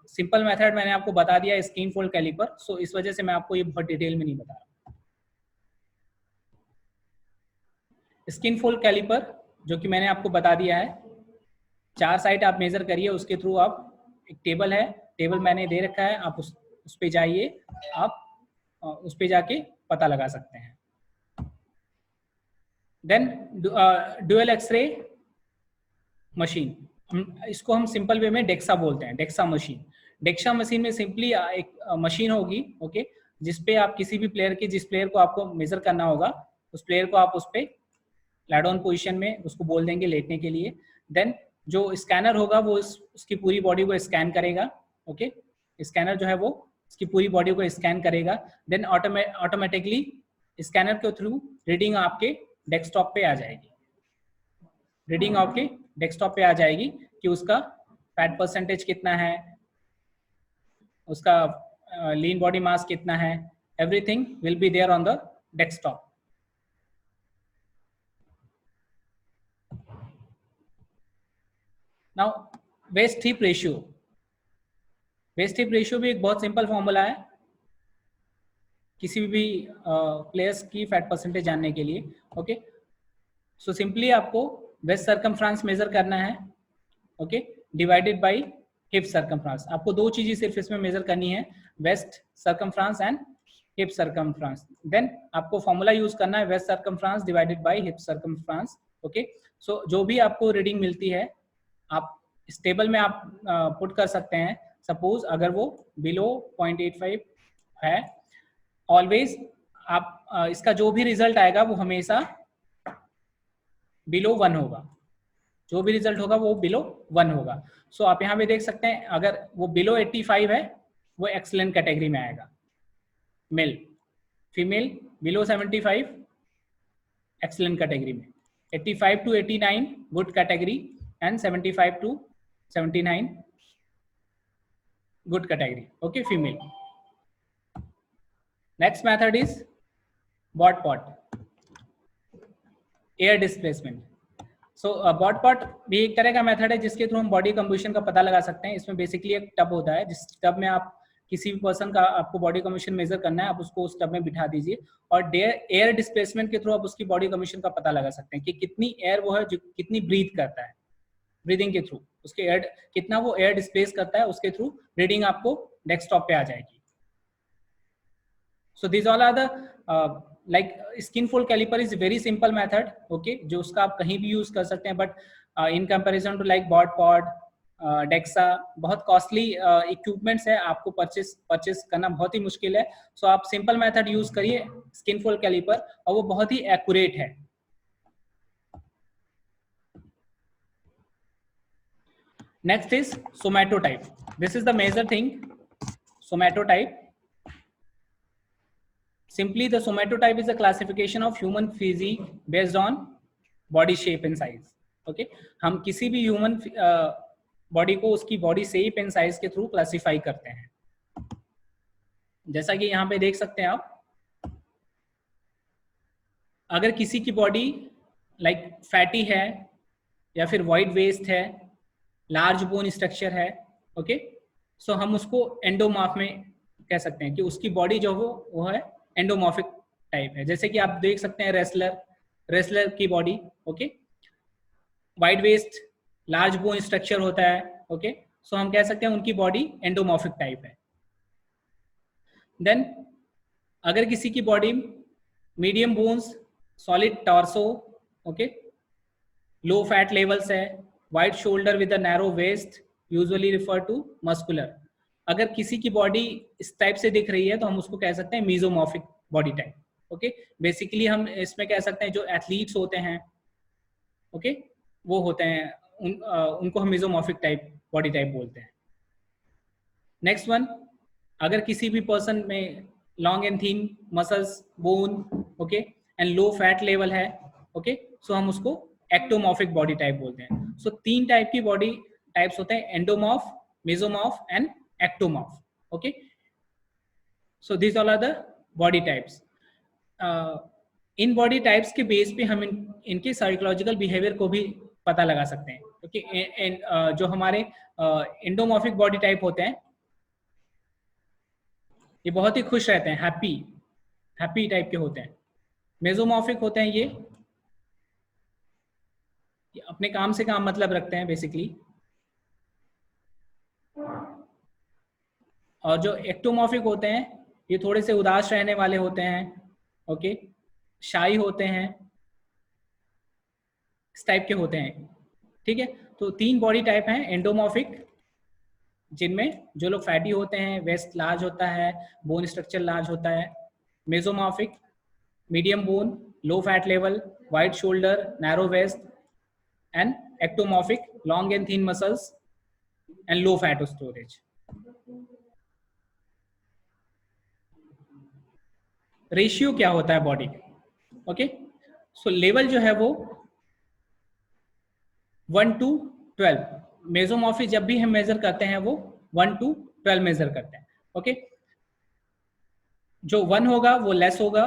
सिंपल मेथड मैंने आपको बता दिया, स्किन फोल्ड कैलिपर, सो इस वजह से मैं आपको ये बहुत डिटेल में नहीं बता रहा। स्किन फोल्ड कैलिपर जो कि मैंने आपको बता दिया है, 4 साइड आप मेजर करिए, उसके थ्रू आप, एक टेबल है, टेबल मैंने दे रखा है, आप उस पे जाइए, आप उस पे जाके पता लगा सकते हैं। देन ड्यूअल एक्सरे मशीन, इसको हम सिंपल वे में डेक्सा बोलते हैं, डेक्सा मशीन। डेक्सा मशीन में सिंपली एक मशीन होगी, ओके, जिसपे आप किसी भी प्लेयर की, जिस प्लेयर को आपको मेजर करना होगा, उस प्लेयर को आप उस पे लाइड ऑन पोजिशन में उसको बोल देंगे लेटने के लिए। देन जो स्कैनर होगा वो उसकी पूरी बॉडी को स्कैन करेगा। ओके, स्कैनर जो है वो उसकी पूरी बॉडी को स्कैन करेगा। देन ऑटोमेटिकली स्कैनर के थ्रू रीडिंग आपके डेस्कटॉप पे आ जाएगी, रीडिंग आपके डेस्कटॉप पे आ जाएगी कि उसका फैट परसेंटेज कितना है, उसका लीन बॉडी मास कितना है, everything will be there on the desktop. Now waist hip ratio, waist hip ratio भी एक बहुत सिंपल फॉर्मूला है किसी भी प्लेयर्स की फैट परसेंटेज जानने के लिए। ओके, सो सिंपली आपको वेस्ट सर्कमफ्रांस मेजर करना है, okay, divided by hip circumference. आपको 2 चीजें सिर्फ इसमें मेजर करनी है, waist circumference and hip circumference. Then आपको फॉर्मूला यूज करना है, waist circumference divided by hip circumference. Okay, so जो भी आपको रीडिंग मिलती है आप इस टेबल में आप पुट कर सकते हैं। सपोज अगर वो बिलो 0.85 है, ऑलवेज आप इसका जो भी रिजल्ट आएगा वो हमेशा बिलो 1 होगा, जो भी रिजल्ट होगा वो बिलो 1 होगा। सो आप यहाँ पे देख सकते हैं, अगर वो बिलो 85 है वो एक्सीलेंट कैटेगरी में आएगा male, female below 75 excellent category में, 85 to 89 good category and 75 to 79 good category. Okay, female. Next method is bot pot, air displacement. So bot pot भी एक तरह का मेथड है जिसके थ्रू हम बॉडी कंपोजिशन का पता लगा सकते हैं। इसमें बेसिकली एक टब होता है, जिस टब में आप किसी भी पर्सन का आपको बॉडी कंपोजिशन मेजर करना है, आप उसको उस टब में बिठा दीजिए और एयर डिस्प्लेसमेंट के थ्रू आप उसकी बॉडी कंपोजिशन का पता लगा सकते हैं कि कितनी एयर वो है जो कितनी ब्रीथ करता है, ब्रीदिंग के थ्रू उसके एयर कितना वो एयर डिस्प्लेस करता है, उसके थ्रू रीडिंग आपको डेस्कटॉप पे आ जाएगी। So this all are the like skin fold caliper is very simple method, okay, जो उसका आप कहीं भी यूज कर सकते हैं, but in comparison to like Bod Pod, DEXA, बहुत कॉस्टली इक्विपमेंट्स है, आपको परचेस करना बहुत ही मुश्किल है। सो आप सिंपल मेथड यूज करिए स्किन फोल्ड कैलिपर और वो बहुत ही एक्यूरेट है। Next is somatotype. This is the major thing, somatotype. Simply the somatotype is a classification of human physique based on body shape and size. Okay, हम किसी भी human body को उसकी body shape and size के through classify करते हैं। जैसा कि यहाँ पे देख सकते हैं आप, अगर किसी की बॉडी लाइक फैटी है या फिर वाइड वेस्ट है, लार्ज बोन स्ट्रक्चर है, ओके, सो हम उसको एंडोमॉर्फ में कह सकते हैं कि उसकी बॉडी जो वो है एंडोमॉर्फिक टाइप है। जैसे कि आप देख सकते हैं रेसलर की body, okay, wide waist, large bone structure होता है, ओके, सो हम कह सकते हैं उनकी बॉडी एंडोमॉर्फिक टाइप है। देन अगर किसी की body medium bones, solid torso, okay, low fat levels है, wide shoulder with a narrow waist, usually refer to muscular. अगर किसी की बॉडी इस टाइप से दिख रही है तो हम उसको कह सकते हैं मीजोमॉर्फिक बॉडी टाइप, ओके। बेसिकली हम इसमें कह सकते हैं जो एथलीट्स होते हैं, ओके, वो होते हैं उनको हम मीजोमॉर्फिक टाइप बॉडी टाइप बोलते हैं। नेक्स्ट वन, अगर किसी भी पर्सन में long and thin muscles, bone, okay, and low fat level है, ओके, सो हम उसको एक्टोमॉर्फिक बॉडी टाइप बोलते हैं। सो 3 टाइप की बॉडी टाइप्स होते हैं, endomorph, mesomorph and ectomorph, okay. So this all are the body types. इन बॉडी टाइप्स के बेस पे हम इनके साइकोलॉजिकल बिहेवियर को भी पता लगा सकते हैं, क्योंकि जो हमारे एंडोमॉर्फिक बॉडी टाइप होते हैं ये बहुत ही खुश रहते हैं, हैप्पी टाइप के होते हैं। मेसोमॉर्फिक होते हैं ये अपने काम से काम मतलब रखते हैं बेसिकली। और जो एक्टोमॉर्फिक होते हैं ये थोड़े से उदास रहने वाले होते हैं, ओके, शाई होते हैं, इस टाइप के होते हैं, ठीक है। तो 3 बॉडी टाइप हैं एंडोमॉर्फिक, जिनमें जो लोग फैटी होते हैं, वेस्ट लार्ज होता है, बोन स्ट्रक्चर लार्ज होता है। Mesomorphic, medium bone, low fat level, wide shoulder, narrow waist, and ectomorphic, long and thin muscles and low fat storage. Ratio क्या होता है बॉडी, ओके, सो लेवल जो है वो 1 to 12, मेसोमॉर्फिक जब भी हम मेजर करते हैं वो 1 to 12 मेजर करते हैं, ओके। जो 1 होगा वो लेस होगा,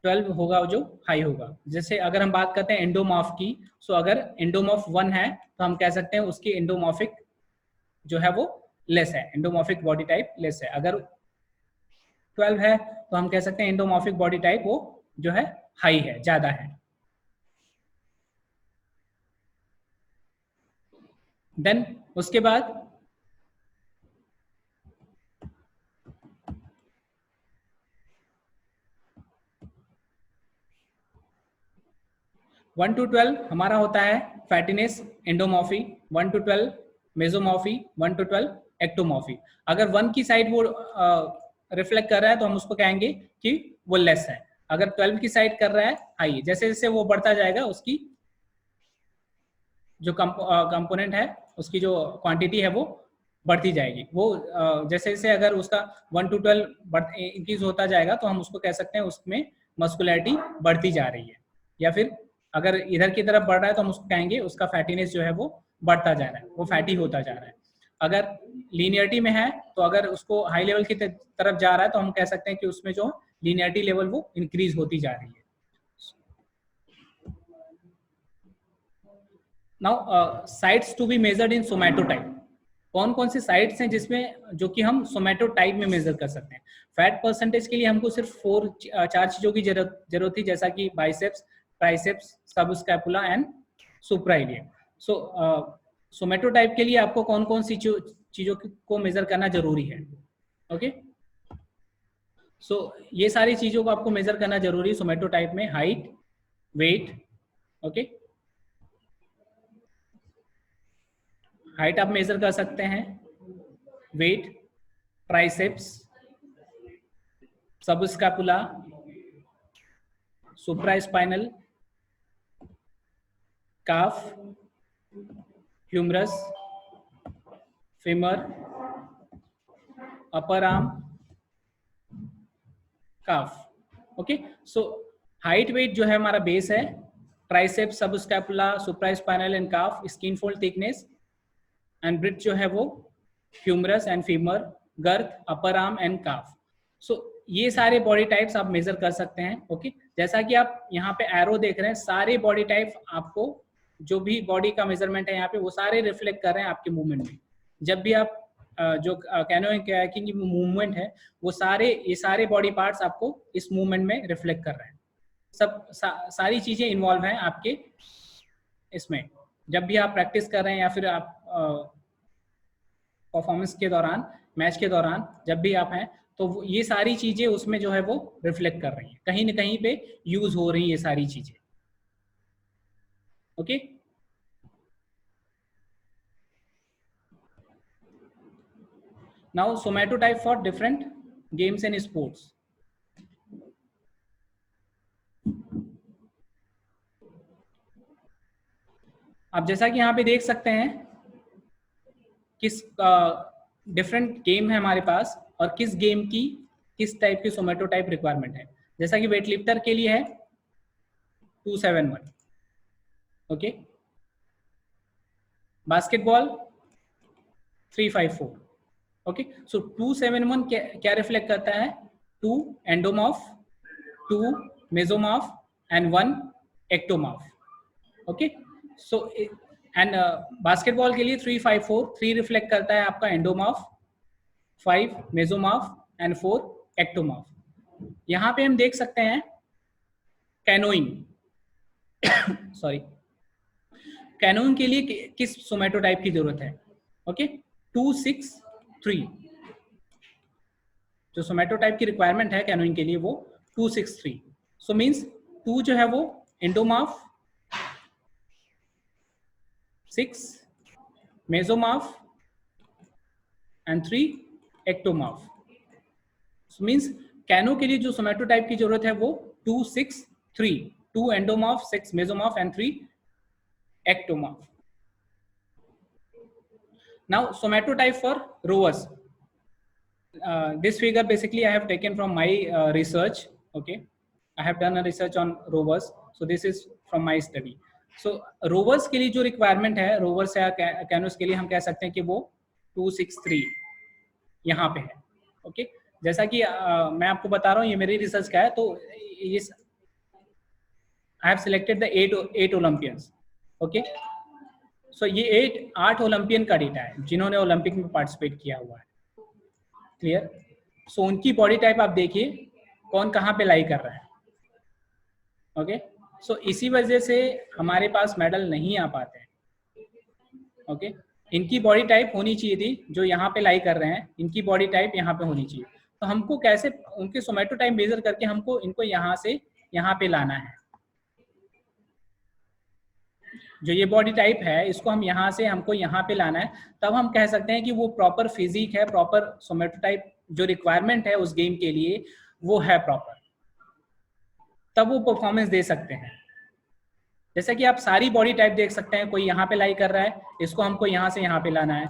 12 होगा जो हाई होगा। जैसे अगर हम बात करते हैं एंडोमॉर्फ की, सो अगर एंडोमॉर्फ 1 है तो हम कह सकते हैं उसकी एंडोमॉर्फिक जो है वो लेस है, एंडोमॉर्फिक बॉडी टाइप लेस है। अगर 12 है तो हम कह सकते हैं एंडोमॉर्फिक बॉडी टाइप वो जो है हाई है, ज्यादा है। देन उसके बाद वन टू 12 हमारा होता है फैटीनेस एंडोमॉर्फी, 1 to 12 मेसोमॉर्फी, 1 to 12 एक्टोमॉर्फी। अगर 1 की साइड वो रिफ्लेक्ट कर रहा है तो हम उसको कहेंगे कि वो लेस है। अगर 12 की साइड कर रहा है हाई। जैसे जैसे वो बढ़ता जाएगा उसकी जो कंपोनेंट है, उसकी जो क्वांटिटी है वो बढ़ती जाएगी। वो जैसे जैसे अगर उसका 1 to 12 इंक्रीज होता जाएगा तो हम उसको कह सकते हैं उसमें मस्कुलैरिटी बढ़ती जा रही है। या फिर अगर इधर की तरफ बढ़ रहा है तो हम उसको कहेंगे उसका फैटीनेस जो है वो बढ़ता जा रहा है, वो फैटी होता जा रहा है। अगर लीनियरिटी में है तो अगर उसको हाई लेवल की तरफ जा रहा है तो हम कह सकते हैं कि उसमें जो लीनियरिटी लेवल वो इंक्रीज होती जा रही है। Now sites to be measured in somatotype. कौन कौन से साइट्स हैं जिसमें जो कि हम सोमैटोटाइप में मेजर कर सकते हैं। फैट परसेंटेज के लिए हमको सिर्फ 4 चीजों की जरूरत थी, जैसा कि बाइसेप्स, ट्राइसेप्स, सबस्कैपुला एंड सुप्राइलियम। सो सोमैटोटाइप के लिए आपको कौन कौन सी चीजों को मेजर करना जरूरी है, ओके। सो ये सारी चीजों को आपको मेजर करना जरूरी है सोमैटोटाइप में। हाइट, वेट, ओके, हाइट आप मेजर कर सकते हैं, weight, triceps, subscapula, supraspinal, calf, humerus, femur, upper arm, calf, okay. So height weight जो है हमारा बेस है, triceps, subscapula, supraspinal and calf, skin fold thickness and breadth जो है वो humerus and femur, girth, upper arm and calf. So ये सारे body types आप मेजर कर सकते हैं। ओके, जैसा कि आप यहाँ पे एरो देख रहे हैं, सारे बॉडी टाइप आपको जो भी बॉडी का मेजरमेंट है यहाँ पे वो सारे रिफ्लेक्ट कर रहे हैं आपके मूवमेंट में। जब भी आप जो कैनोइंग कायाकिंग की मूवमेंट है वो ये सारे बॉडी पार्ट्स आपको इस मूवमेंट में रिफ्लेक्ट कर रहे हैं। सारी चीजें इन्वॉल्व हैं आपके इसमें। जब भी आप प्रैक्टिस कर रहे हैं या फिर आप परफॉर्मेंस के दौरान, मैच के दौरान जब भी आप हैं, तो ये सारी चीजें उसमें जो है वो रिफ्लेक्ट कर रही हैं, कहीं ना कहीं पे यूज हो रही है ये सारी चीजें। Okay, now somatotype for different games and sports. आप जैसा कि यहाँ पे देख सकते हैं किस डिफरेंट गेम है हमारे पास और किस गेम की किस टाइप की सोमैटोटाइप रिक्वायरमेंट है। जैसा कि वेट लिफ्टर के लिए है 271, ओके, बास्केटबॉल 354, ओके। सो 271 क्या रिफ्लेक्ट करता है? 2 endomorph, 2 mesomorph and 1 ectomorph, okay. So and basketball के लिए 354, 3 रिफ्लेक्ट करता है आपका एंडोमॉर्फ, 5 मेसोमॉर्फ एंड 4 एक्टोमॉर्फ। यहाँ पे हम देख सकते हैं कैनोइंग सॉरी, कैनोइंग के लिए किस सोमैटोटाइप की जरूरत है? ओके, 263 जो सोमैटोटाइप की रिक्वायरमेंट है कैनोइंग के लिए वो 263। सो मींस 2 जो है वो endomorph, 6 mesomorph and 3 ectomorph. So means canoe के लिए जो सोमैटोटाइप की जरूरत है वो 263, 2 endomorph, 6 mesomorph and 3 ectomorph. Now somatotype for rowers. This figure basically I have taken from my research. Okay, I have done a research on rowers, so this is from my study. So rowers के लिए जो requirement है rowers या कैनोस के लिए हम कह सकते हैं कि वो 263 यहाँ पे है। ओके, जैसा कि मैं आपको बता रहा हूँ ये मेरी रिसर्च का है, तो ये I have selected the 8 Olympians. Okay, सो ये 8 ओलंपियन का डेटा है जिन्होंने ओलंपिक में पार्टिसिपेट किया हुआ है। क्लियर? सो उनकी बॉडी टाइप आप देखिए कौन कहाँ पे लाई कर रहा है। ओके, सो इसी वजह से हमारे पास मेडल नहीं आ पाते हैं। ओके, इनकी बॉडी टाइप होनी चाहिए थी जो यहाँ पे लाई कर रहे हैं, इनकी बॉडी टाइप यहाँ पे होनी चाहिए। तो हमको कैसे उनके सोमैटोटाइप मेजर करके हमको इनको यहाँ से यहाँ पे लाना है। जो ये बॉडी टाइप है इसको हम यहाँ से हमको यहाँ पे लाना है, तब हम कह सकते हैं कि वो प्रॉपर फिजिक है, प्रॉपर सोमैटोटाइप जो रिक्वायरमेंट है उस गेम के लिए वो है प्रॉपर, तब वो परफॉर्मेंस दे सकते हैं। जैसे कि आप सारी बॉडी टाइप देख सकते हैं, कोई यहाँ पे लाई कर रहा है, इसको हमको यहाँ से यहाँ पे लाना है।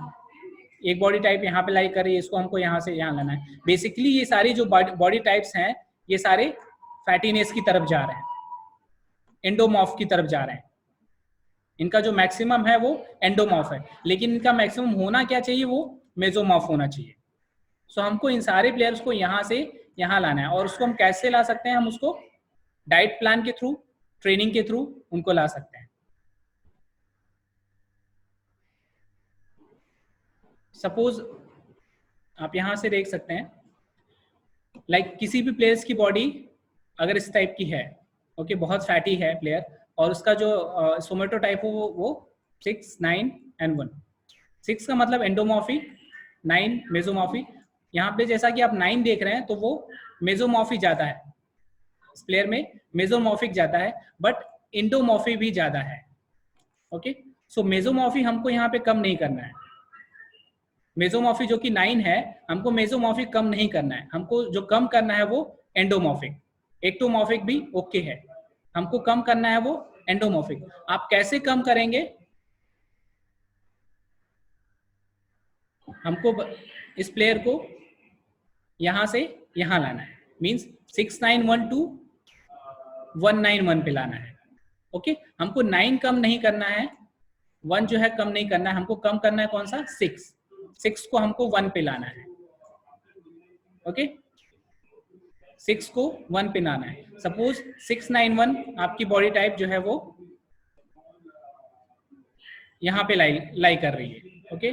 एक बॉडी टाइप यहाँ पे लाई कर रही है, इसको हमको यहाँ से यहाँ लाना है। बेसिकली ये सारी जो बॉडी टाइप्स हैं ये सारे फैटीनेस की तरफ जा रहे हैं, एंडोमॉर्फ की तरफ जा रहे हैं। इनका जो मैक्सिमम है वो एंडोमॉर्फ है, लेकिन इनका मैक्सिमम होना क्या चाहिए? वो मेसोमॉर्फ होना चाहिए। सो हमको इन सारे प्लेयर्स को यहाँ से यहाँ लाना है। और उसको हम कैसे ला सकते हैं? हम उसको डाइट प्लान के थ्रू, ट्रेनिंग के थ्रू उनको ला सकते हैं। सपोज आप यहाँ से देख सकते हैं, लाइक किसी भी प्लेयर्स की बॉडी अगर इस टाइप की है, ओके, बहुत फैटी है प्लेयर, और उसका जो सोमैटोटाइप हो वो 6, 9 एंड 1। 6 का मतलब एंडोमॉर्फी, 9 मेसोमॉर्फी। यहाँ पे जैसा कि आप 9 देख रहे हैं तो वो मेसोमॉर्फी ज्यादा है, इस प्लेयर में मेसोमॉर्फिक ज्यादा है, बट एंडोमॉर्फी भी ज्यादा है। ओके, सो मेसोमॉर्फी हमको यहाँ पे कम नहीं करना है। मेसोमॉर्फी जो कि 9 है, हमको मेसोमॉर्फी कम नहीं करना है, हमको जो कम करना है वो एंडोमॉर्फिक। एक्टोमॉर्फिक भी ओके है, हमको कम करना है वो एंडोमॉर्फिक। आप कैसे कम करेंगे? हमको इस प्लेयर को यहां से यहां लाना है, मींस 6912 191 पे लाना है। ओके, हमको 9 कम नहीं करना है, 1 जो है कम नहीं करना है, हमको कम करना है कौन सा? 6 को हमको 1 पे लाना है। ओके, 6 को 1 पे लाना है। सपोज 691 आपकी बॉडी टाइप जो है वो यहाँ पे लाई कर रही है, ओके।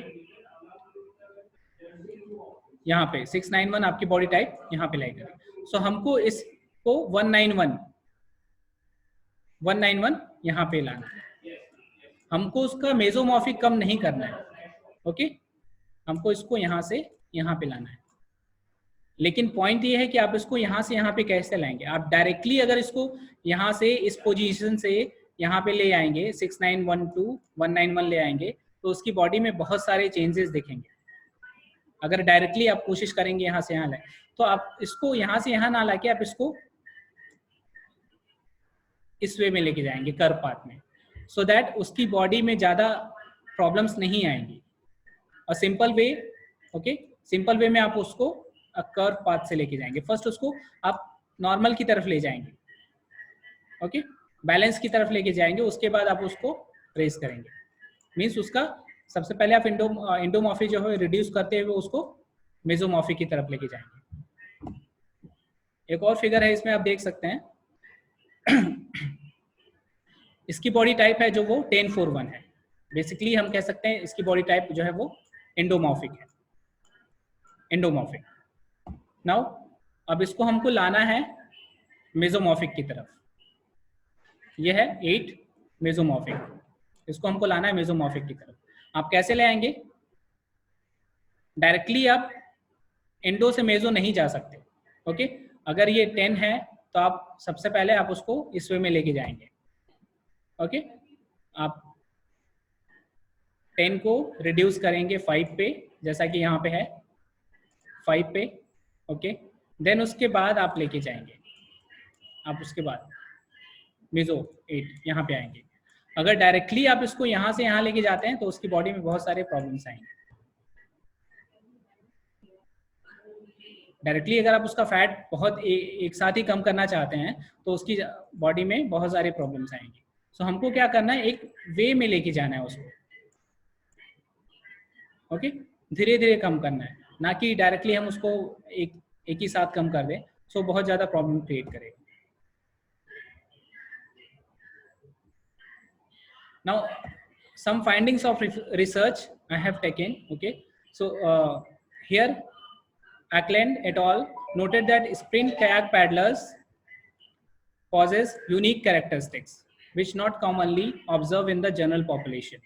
यहाँ पे 691 आपकी बॉडी टाइप यहाँ पे लाई कर रही है। सो हमको इसको 191 यहाँ पे लाना है। हमको उसका मेसोमॉर्फिक कम नहीं करना है, ओके। हमको इसको यहाँ से यहाँ पे लाना है। लेकिन पॉइंट ये है कि आप इसको यहाँ से यहाँ पे कैसे लाएंगे। आप डायरेक्टली अगर इसको यहाँ से इस पोजीशन से यहाँ पे ले आएंगे, 6912 191 ले आएंगे, तो उसकी बॉडी में बहुत सारे चेंजेस दिखेंगे। अगर डायरेक्टली आप कोशिश करेंगे यहाँ से यहाँ लाए, तो आप इसको यहाँ से यहाँ ना लाके आप इसको इस वे में लेके जाएंगे, कर्व पाथ में, सो दैट उसकी बॉडी में ज़्यादा प्रॉब्लम्स नहीं आएंगी। और simple way, okay, simple way में आप उसको कर्व पाथ से लेके जाएंगे। फर्स्ट उसको आप नॉर्मल की तरफ ले जाएंगे, ओके, बैलेंस की तरफ लेके जाएंगे। उसके बाद आप उसको रेस करेंगे। मीन्स उसका सबसे पहले आप इंडोमॉर्फी जो है रिड्यूस करते हुए उसको मेसोमॉर्फी की तरफ लेके जाएंगे। एक और फिगर है इसमें, आप देख सकते हैं। इसकी बॉडी टाइप है जो वो 1041 है। बेसिकली हम कह सकते हैं इसकी बॉडी टाइप जो है वो एंडोमॉर्फिक है, एंडोमॉर्फिक। नाउ अब इसको हमको लाना है मेसोमॉर्फिक की तरफ। ये है 8 मेसोमॉर्फिक, इसको हमको लाना है मेसोमॉर्फिक की तरफ। आप कैसे ले आएंगे? डायरेक्टली आप एंडो से मेसो नहीं जा सकते, ओके। अगर ये 10 है तो आप सबसे पहले आप उसको इस वे में लेके जाएंगे, ओके। आप 10 को रिड्यूस करेंगे 5 पे, जैसा कि यहाँ पे है 5 पे, ओके। देन उसके बाद आप लेके जाएंगे, आप उसके बाद मेसो 8 यहाँ पे आएंगे। अगर डायरेक्टली आप इसको यहाँ से यहाँ लेके जाते हैं तो उसकी बॉडी में बहुत सारे प्रॉब्लम्स आएंगे। डायरेक्टली अगर आप उसका फैट बहुत एक साथ ही कम करना चाहते हैं तो उसकी बॉडी में बहुत सारे प्रॉब्लम्स आएंगे। सो हमको क्या करना है, एक वे में लेके जाना है उसको, ओके। धीरे धीरे कम करना है, ना कि डायरेक्टली हम उसको एक ही साथ कम कर दें। सो बहुत ज़्यादा प्रॉब्लम क्रिएट करेगा। Now, some findings of research I have taken, okay. So here Ackland et al. Noted that sprint kayak paddlers possess unique characteristics which not commonly observed in the general population,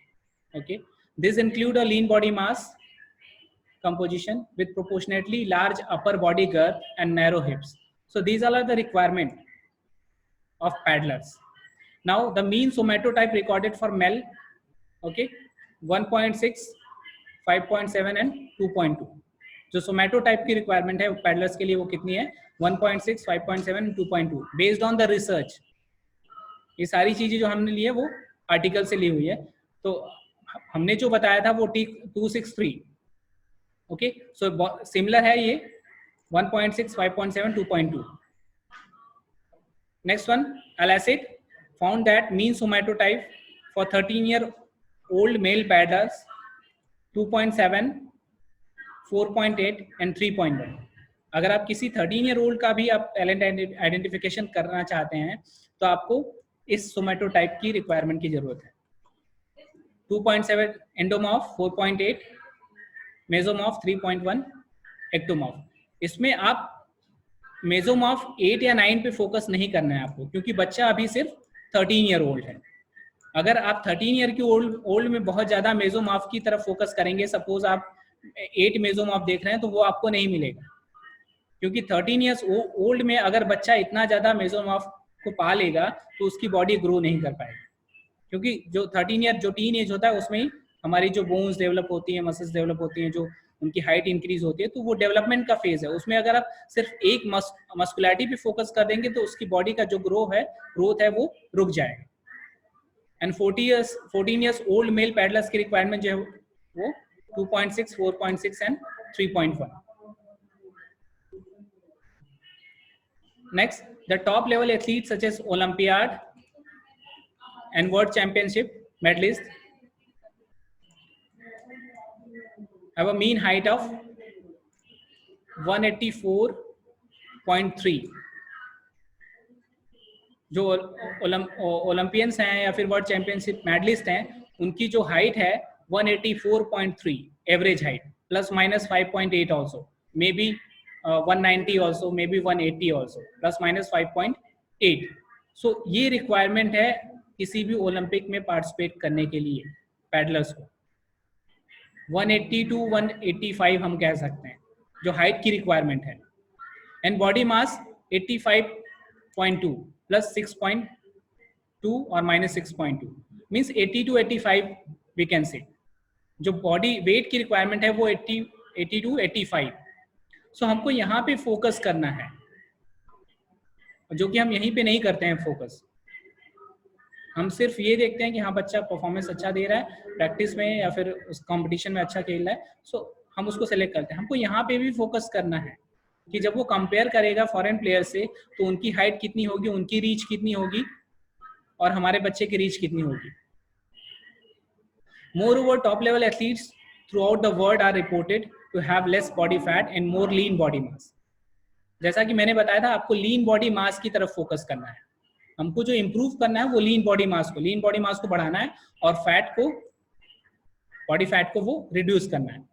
okay. These include a lean body mass composition with proportionately large upper body girth and narrow hips. So these are the requirement of paddlers. Now the mean somatotype recorded for male, okay, 1.6, 5.7 and 2.2. जो सोमैटोटाइप की requirement है peddlers के लिए वो कितनी है? 1.6, 5.7, 2.2 based on the research. ये सारी चीजें जो हमने ली है वो आर्टिकल से ली हुई है। तो हमने जो बताया था वो T263, ओके। सो सिमिलर है ये 1.6, 5.7, 2.2। Next one, Alacid found that mean somatotype for 13-year-old male paddlers 2.7, 4.8 and 3.1। अगर आप किसी 13-year-old का भी आप टैलेंट आइडेंटिफिकेशन करना चाहते हैं तो आपको इस सोमैटोटाइप की रिक्वायरमेंट की जरूरत है। 2.7 एंडोमॉर्फ, 4.8 मेसोमॉर्फ, 3.1 एक्टोमॉर्फ। इसमें आप मेसोमॉर्फ 8 या 9 पे फोकस नहीं करना है आपको, क्योंकि बच्चा अभी सिर्फ 13 ईयर ओल्ड है। अगर आप 13 ईयर की ओल्ड में बहुत ज्यादा मेसोमॉर्फ की तरफ फोकस करेंगे, सपोज आप 8 मेसोमॉर्फ देख रहे हैं, तो वो आपको नहीं मिलेगा, क्योंकि 13 ईयर्स ओल्ड में अगर बच्चा इतना ज्यादा मेसोमॉर्फ को पा लेगा तो उसकी बॉडी ग्रो नहीं कर पाएगी। क्योंकि जो 13 ईयर जो टीन एज होता है उसमें ही हमारी जो बोन्स डेवलप होती हैं, मसल्स डेवलप होती हैं, जो उनकी हाइट इंक्रीज होती है, तो वो डेवलपमेंट का फेज है। उसमें अगर आप सिर्फ एक मस्कुलैरिटी पे फोकस कर देंगे तो उसकी बॉडी का जो ग्रोथ है वो रुक जाएगा। And 14 years old mail peddlers की रिक्वायरमेंट जो है वो 2.6, 4.6 and 3.1। Next, the top level athletes such as Olympiad and World Championship medalists have a mean height of 184 184.3। जो ओलंपियंस हैं या फिर वर्ल्ड चैंपियनशिप मेडलिस्ट हैं, उनकी जो हाइट है 184.3 average height, plus minus 5.8 also, may be 190 also, may be 180 also, plus minus 5.8। सो ये requirement है किसी भी ओलंपिक में पार्टिसिपेट करने के लिए पैडलर्स को। 180 टू 185 हम कह सकते हैं जो हाइट की रिक्वायरमेंट है। एंड बॉडी मास 85.2 प्लस 6.2 और minus 6.2 means 80 to 85 we can say. जो बॉडी वेट की रिक्वायरमेंट है वो 80 टू 85। सो हमको यहाँ पे फोकस करना है, जो कि हम यहीं पे नहीं करते हैं फोकस। हम सिर्फ ये देखते हैं कि हाँ बच्चा परफॉर्मेंस अच्छा दे रहा है प्रैक्टिस में या फिर उस कंपटीशन में अच्छा खेल रहा है, सो हम उसको सेलेक्ट करते हैं। हमको यहाँ पे भी फोकस करना है कि जब वो कंपेयर करेगा फॉरेन प्लेयर से तो उनकी हाइट कितनी होगी, उनकी रीच कितनी होगी और हमारे बच्चे की रीच कितनी होगी। Moreover, top level athletes throughout the world are reported to have less body fat and more lean body mass। जैसा कि मैंने बताया था, आपको लीन बॉडी मास की तरफ फोकस करना है। हमको जो इम्प्रूव करना है वो लीन बॉडी मास को बढ़ाना है और फैट को, बॉडी फैट को वो रिड्यूस करना है।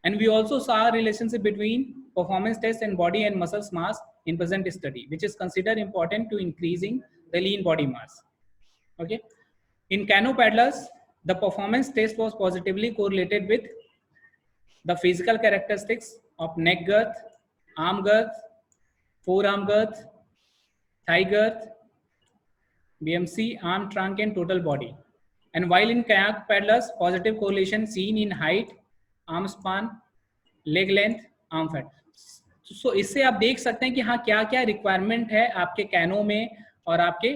And we also saw a relationship between performance test and body and muscles mass in present study, which is considered important to increasing the lean body mass. Okay. In canoe paddlers, the performance test was positively correlated with the physical characteristics of neck girth, arm girth, forearm girth, thigh girth, BMC, arm trunk and total body. And while in kayak paddlers, positive correlation seen in height, arm span, leg length, arm fat. So इससे आप देख सकते हैं कि हाँ क्या क्या requirement है आपके कैनो में और आपके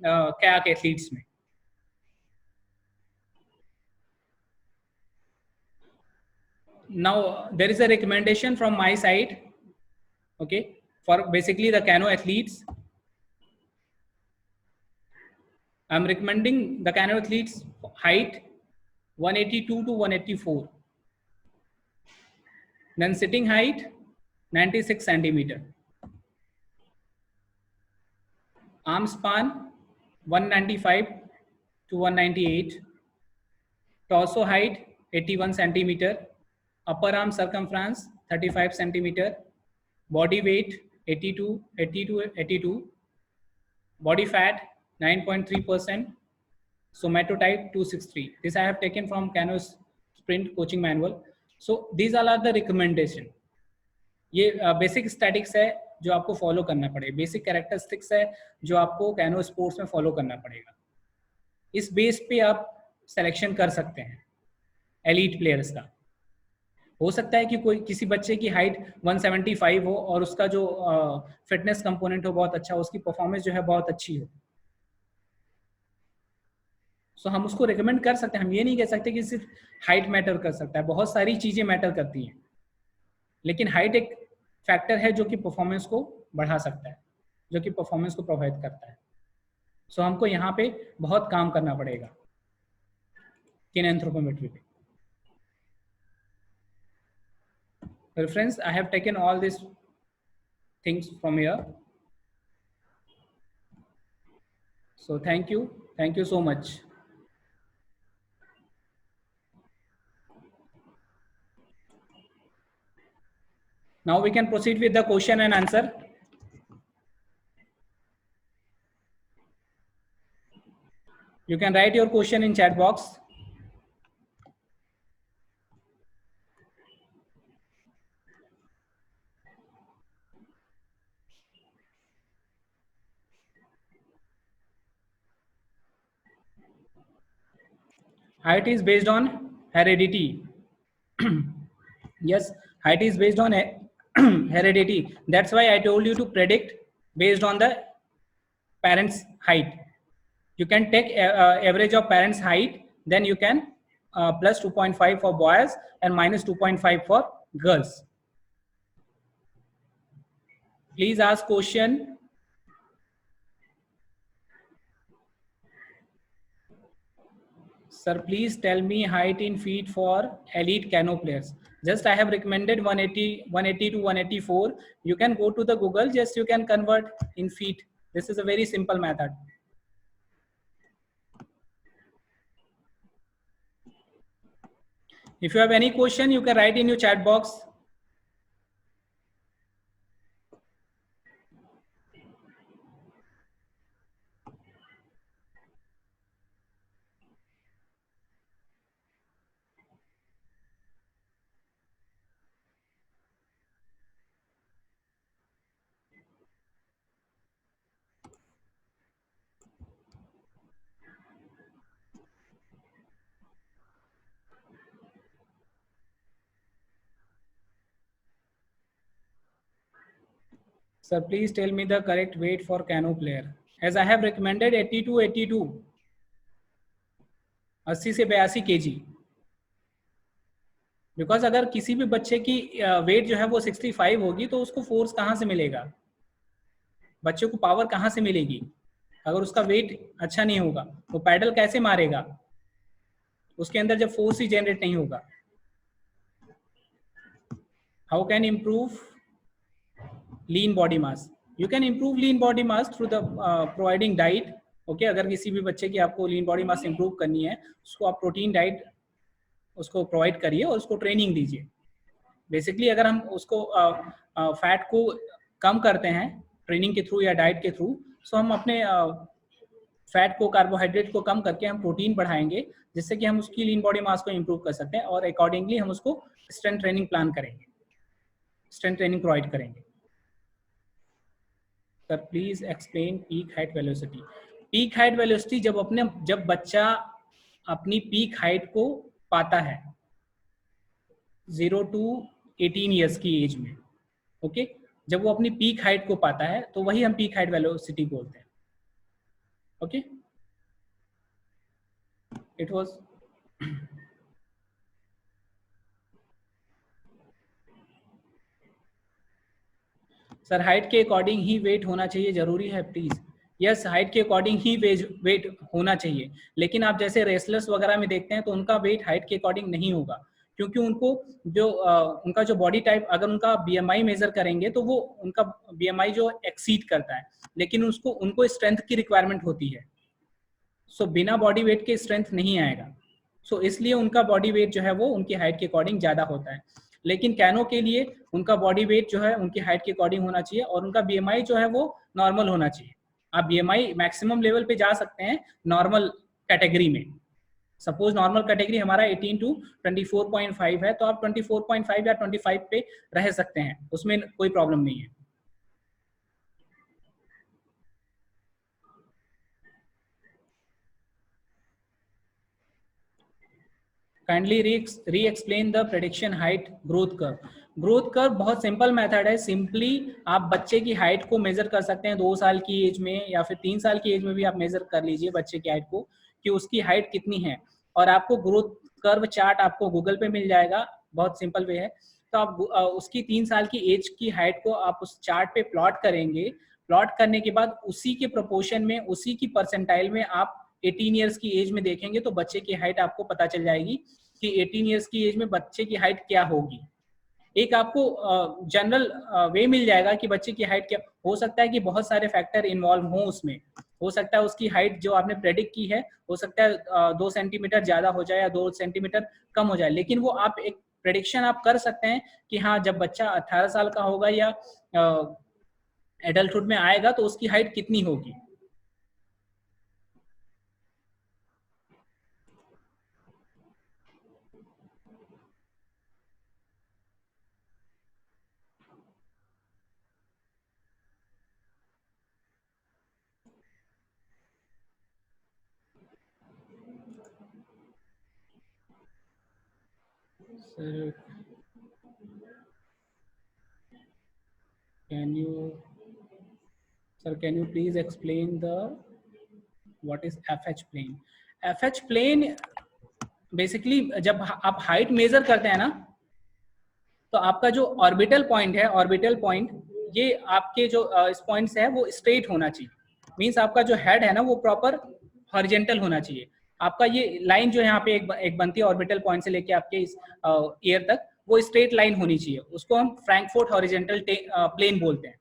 कायाक एथलीट्स में। Now there is a recommendation from my side, okay, for basically the canoe athletes. I'm recommending the canoe athletes height 182 to 184, then sitting height 96 centimeter, arm span 195 to 198, torso height 81 centimeter, upper arm circumference 35 centimeter, body weight 82, body fat 9.3%, somatotype 263. This I have taken from Canoe Sprint coaching manual. So these all are the recommendation. ये basic statics है जो आपको follow करना पड़ेगा, basic characteristics है जो आपको canoe sports में फॉलो करना पड़ेगा। इस बेस पे आप सिलेक्शन कर सकते हैं एलीट प्लेयर्स का। हो सकता है कि कोई किसी बच्चे की हाइट 175 हो और उसका जो फिटनेस कंपोनेंट हो बहुत अच्छा हो, उसकी परफॉर्मेंस जो है बहुत अच्छी हो, सो हम उसको रिकमेंड कर सकते हैं। हम ये नहीं कह सकते कि सिर्फ हाइट मैटर कर सकता है, बहुत सारी चीजें मैटर करती हैं, लेकिन हाइट एक फैक्टर है जो कि परफॉर्मेंस को बढ़ा सकता है, जो कि परफॉर्मेंस को प्रोवाइड करता है। सो हमको यहाँ पे बहुत काम करना पड़ेगा किन एंथ्रोपोमेट्री पे। Friends, I have taken all these things from here. So thank you so much. Now we can proceed with the question and answer. You can write your question in chat box. Height is based on heredity. Yes, height is based on heredity. That's why I told you to predict based on the parents' height. You can take average of parents' height, then you can plus 2.5 for boys and minus 2.5 for girls. Please ask question. Sir, please tell me height in feet for elite canoe players. Just I have recommended 180 to 184. You can go to the Google, just you can convert in feet. This is a very simple method. If you have any question, you can write in your chat box. Sir, please tell me the correct weight for cano player. As I have recommended 80 to 82, 80 से 82 kg. Because अगर किसी भी बच्चे की wait जो है वो 65 होगी तो उसको फोर्स कहाँ से मिलेगा, बच्चे को पावर कहाँ से मिलेगी अगर उसका वेट अच्छा नहीं होगा, वो पैडल कैसे मारेगा, उसके अंदर जब फोर्स ही जनरेट नहीं होगा. How can improve lean body mass? You can improve lean body mass through the providing diet. Okay, अगर किसी भी बच्चे की आपको लीन बॉडी मास इंप्रूव करनी है, उसको आप प्रोटीन डाइट उसको प्रोवाइड करिए और उसको ट्रेनिंग दीजिए. बेसिकली अगर हम उसको फैट को कम करते हैं ट्रेनिंग के थ्रू या डाइट के थ्रू, सो हम अपने फैट को, कार्बोहाइड्रेट को कम करके हम प्रोटीन बढ़ाएंगे, जिससे कि हम उसकी लीन बॉडी मास को इम्प्रूव कर सकते हैं और अकॉर्डिंगली हम उसको स्ट्रेंथ ट्रेनिंग प्लान करेंगे, स्ट्रेंथ ट्रेनिंग प्रोवाइड करेंगे. Sir please explain peak height velocity. Peak height velocity जब बच्चा अपनी पीक हाइट को पाता है 0 to 18 ईयर्स की एज में. ओके, जब वो अपनी पीक हाइट को पाता है तो वही हम पीक हाइट वेलोसिटी बोलते हैं. Okay, it was sir height के अकॉर्डिंग ही वेट होना चाहिए, जरूरी है प्लीज. यस, हाइट के अकॉर्डिंग ही वेट होना चाहिए, लेकिन आप जैसे रेसलर्स वगैरह में देखते हैं तो उनका वेट हाइट के अकॉर्डिंग नहीं होगा, क्योंकि उनको जो उनका जो बॉडी टाइप, अगर उनका बीएमआई मेजर करेंगे तो वो उनका बीएमआई जो एक्सीड करता है, लेकिन उनको स्ट्रेंथ की रिक्वायरमेंट होती है. सो बिना बॉडी वेट के स्ट्रेंथ नहीं आएगा. सो इसलिए उनका बॉडी वेट जो है वो उनकी हाइट के अकॉर्डिंग ज्यादा होता है. लेकिन कैनो के लिए उनका बॉडी वेट जो है उनकी हाइट के अकॉर्डिंग होना चाहिए और उनका बीएमआई जो है वो नॉर्मल होना चाहिए. आप बीएमआई मैक्सिमम लेवल पे जा सकते हैं नॉर्मल कैटेगरी में. सपोज नॉर्मल कैटेगरी हमारा 18 to 24.5 है, तो आप 24.5 या 25 पे रह सकते हैं, उसमें कोई प्रॉब्लम नहीं है. काइंडली री explain the prediction height growth curve. Growth curve बहुत सिंपल मेथड है. सिंपली आप बच्चे की हाइट को मेजर कर सकते हैं 2 साल की एज में या फिर 3 साल की एज में भी आप मेजर कर लीजिए बच्चे की हाइट को कि उसकी हाइट कितनी है, और आपको ग्रोथ कर्व चार्ट आपको गूगल पे मिल जाएगा. बहुत सिंपल वे है. तो आप उसकी 3 साल की एज की हाइट को आप उस चार्ट पे प्लॉट करेंगे. प्लॉट करने के बाद उसी के प्रोपोर्शन में, उसी की परसेंटाइल में आप 18 ईयर्स की एज में देखेंगे तो बच्चे की हाइट आपको पता चल जाएगी कि 18 ईयर्स की एज में बच्चे की हाइट क्या होगी. एक आपको जनरल वे मिल जाएगा कि बच्चे की हाइट क्या हो सकता है. कि बहुत सारे फैक्टर इन्वॉल्व हों उसमें. हो सकता है उसकी हाइट जो आपने प्रेडिक्ट की है, हो सकता है 2 सेंटीमीटर ज्यादा हो जाए या 2 सेंटीमीटर कम हो जाए, लेकिन वो आप एक प्रेडिक्शन आप कर सकते हैं कि हाँ, जब बच्चा 18 साल का होगा या एडल्टहुड में आएगा तो उसकी हाइट कितनी होगी. Sir, can you please explain what is FH plane? FH plane basically जब आप हाइट मेजर करते हैं ना, तो आपका जो ऑर्बिटल पॉइंट है, ऑर्बिटल पॉइंट, ये आपके जो इस पॉइंट से है वो स्ट्रेट होना चाहिए. मींस आपका जो हेड है ना वो प्रॉपर हॉरिजेंटल होना चाहिए. आपका ये लाइन जो यहाँ पे एक बनती है ऑर्बिटल पॉइंट से लेके आपके इस ईयर तक, वो स्ट्रेट लाइन होनी चाहिए, उसको हम फ्रैंकफर्ट हॉरिजेंटल प्लेन बोलते हैं,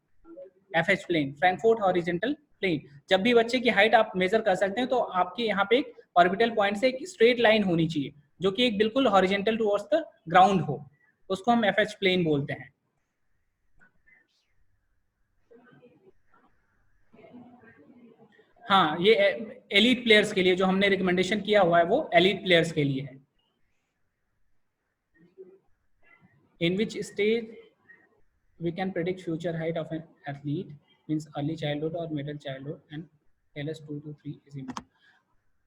FH plane, Frankfurt horizontal plane. जब भी बच्चे की हाइट आप मेजर कर सकते हैं तो आपके यहाँ पे एक ऑर्बिटल पॉइंट से एक स्ट्रेट लाइन होनी चाहिए जो कि एक बिल्कुल हॉरिजेंटल टुवर्ड्स द ग्राउंड हो, उसको हम FH प्लेन बोलते हैं। हाँ, ये एलीट प्लेयर्स के लिए जो हमने रिकमेंडेशन किया हुआ है वो एलीट प्लेयर्स के लिए है। In which stage we can predict future height of an athlete, means early childhood or middle childhood, and LS 2 to 3 is important.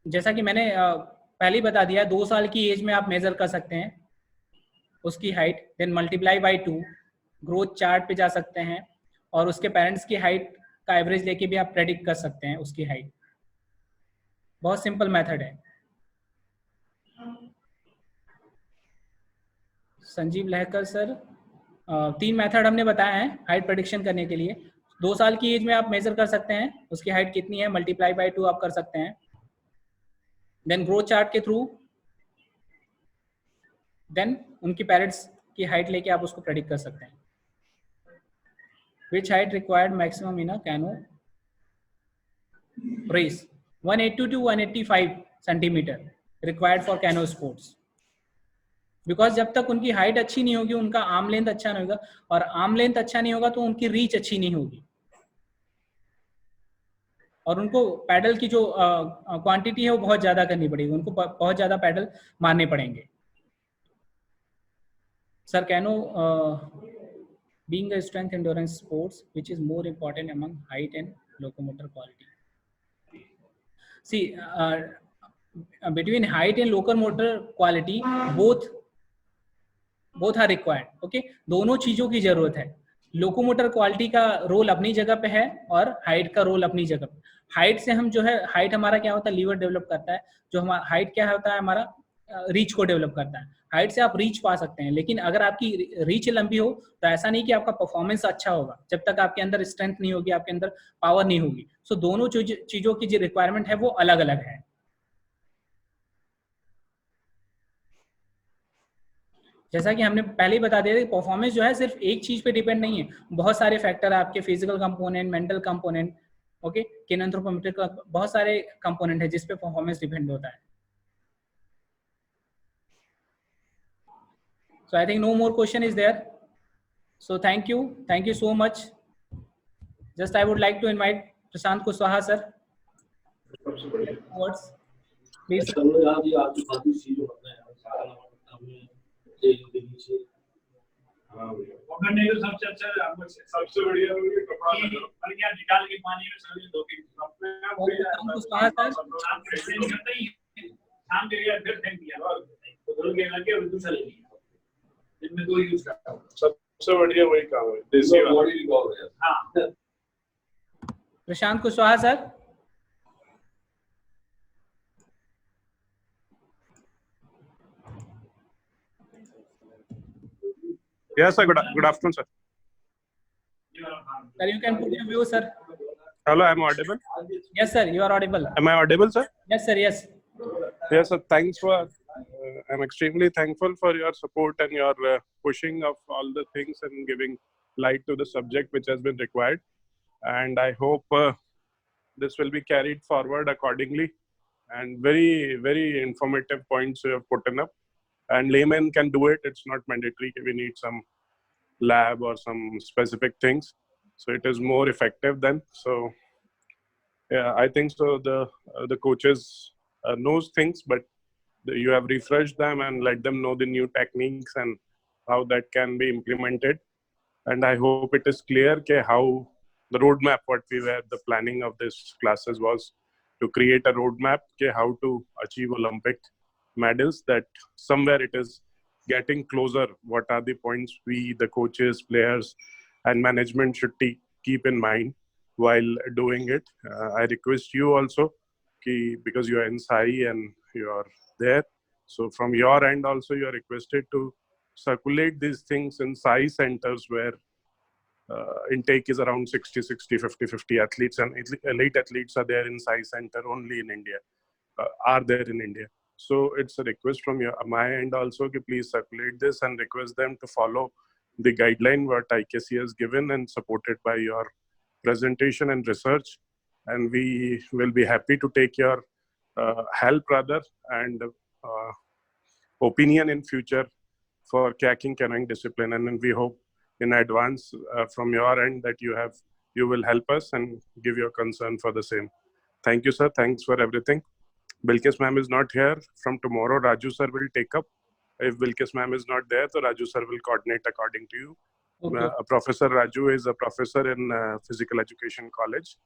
जैसा कि मैंने पहले ही बता दिया, 2 साल की एज में आप मेजर कर सकते हैं उसकी height, then multiply by 2, growth chart पे जा सकते हैं और उसके पेरेंट्स की हाइट का एवरेज लेके भी आप प्रेडिक्ट कर सकते हैं उसकी हाइट। बहुत सिंपल मेथड है। संजीव लहकर सर, 3 मेथड हमने बताया है हाइट प्रेडिक्शन करने के लिए। 2 साल की एज में आप मेजर कर सकते हैं उसकी हाइट कितनी है, मल्टीप्लाई बाय 2 आप कर सकते हैं, देन ग्रोथ चार्ट के थ्रू, देन उनकी पेरेंट्स की हाइट लेके आप उसको प्रेडिक्ट कर सकते हैं। Which height required maximum in a canoe race, 180 to 185 centimeter required for canoe sports. Because जब तक उनकी हाइट अच्छी नहीं होगी, उनका आर्म लेंथ अच्छा नहीं होगा, और आर्म लेंथ अच्छा नहीं होगा तो उनकी रीच अच्छी नहीं होगी, और उनको पैडल की जो क्वांटिटी है वो बहुत ज्यादा करनी पड़ेगी, उनको बहुत ज्यादा पैडल मारने पड़ेंगे। Sir, canoe being a strength endurance sports, which is more important among height and locomotor quality? See, between height and locomotor quality, both are required. Okay, दोनों चीजों की जरूरत है। लोकोमोटर क्वालिटी का रोल अपनी जगह पे है और हाइट का रोल अपनी जगह पे। हाइट से हम जो है, हाइट हमारा क्या होता है, लीवर डेवलप करता है, जो हमारा हाइट क्या होता है, हमारा रीच को डेवलप करता है। हाइट से आप रीच पा सकते हैं, लेकिन अगर आपकी रीच लंबी हो तो ऐसा नहीं कि आपका परफॉर्मेंस अच्छा होगा जब तक आपके अंदर स्ट्रेंथ नहीं होगी, आपके अंदर पावर नहीं होगी। सो दोनों चीजों की जो रिक्वायरमेंट है वो अलग अलग है। जैसा कि हमने पहले ही बता दिया था, परफॉर्मेंस जो है सिर्फ एक चीज पे डिपेंड नहीं है, बहुत सारे फैक्टर है आपके, physical component, mental component, okay, kinanthropometric का बहुत सारे कंपोनेंट है जिस पे परफॉर्मेंस डिपेंड होता है। So I think no more question is there. So thank you so much. Just I would like to invite Prashant Kushwaha sir. Words, please. सबसे बढ़िया निकाल के पानी में सभी धो के सबसे बढ़िया वही काम है। Prashant Kushwaha sir. Yes sir, good afternoon sir. Sir, you can put your view sir. Hello, am I audible? Yes sir, you are audible. Am I audible sir? Yes sir, yes. Yes sir, thanks for I'm extremely thankful for your support and your pushing of all the things and giving light to the subject which has been required, and I hope this will be carried forward accordingly, and very informative points you have put in up, and laymen can do it. It's not mandatory. We need some lab or some specific things, so it is more effective then. So yeah, I think so the coaches knows things, but you have refreshed them and let them know the new techniques and how that can be implemented. And I hope it is clear how the roadmap, what we were, the planning of this classes was to create a roadmap how to achieve Olympic medals, that somewhere it is getting closer. What are the points we, the coaches, players, and management should keep in mind while doing it. I request you also, because you are in SAI and you are there, so from your end also you are requested to circulate these things in SAI centers where intake is around 60, 50 athletes, and elite athletes are there in SAI center only in India, are there in India. So it's a request from my end also to please circulate this and request them to follow the guideline what IKC has given and supported by your presentation and research. And we will be happy to take your help rather and opinion in future for kayaking canoeing discipline. And then we hope in advance from your end that you will help us and give your concern for the same. Thank you, sir. Thanks for everything. Bilkis ma'am is not here. From tomorrow, Raju sir will take up. If Bilkis ma'am is not there, so Raju sir will coordinate according to you. Okay. Professor Raju is a professor in Physical Education College,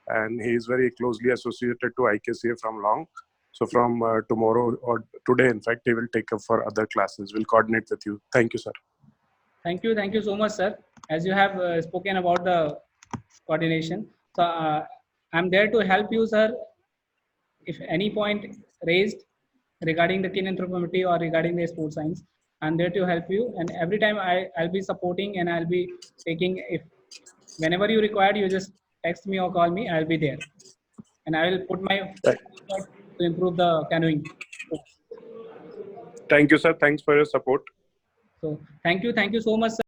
and he is very closely associated to IKCA from long. So from tomorrow or today, in fact, he will take up for other classes. We'll coordinate with you. Thank you, sir. Thank you so much, sir. As you have spoken about the coordination, so I'm there to help you, sir. If any point raised regarding the kin anthropometry or regarding the sports science, I'm there to help you. And every time I'll be supporting and I'll be taking, if whenever you require, you just text me or call me, I'll be there. And I will put my effort to improve the canoeing. Thank you, sir. Thanks for your support. So thank you so much, sir.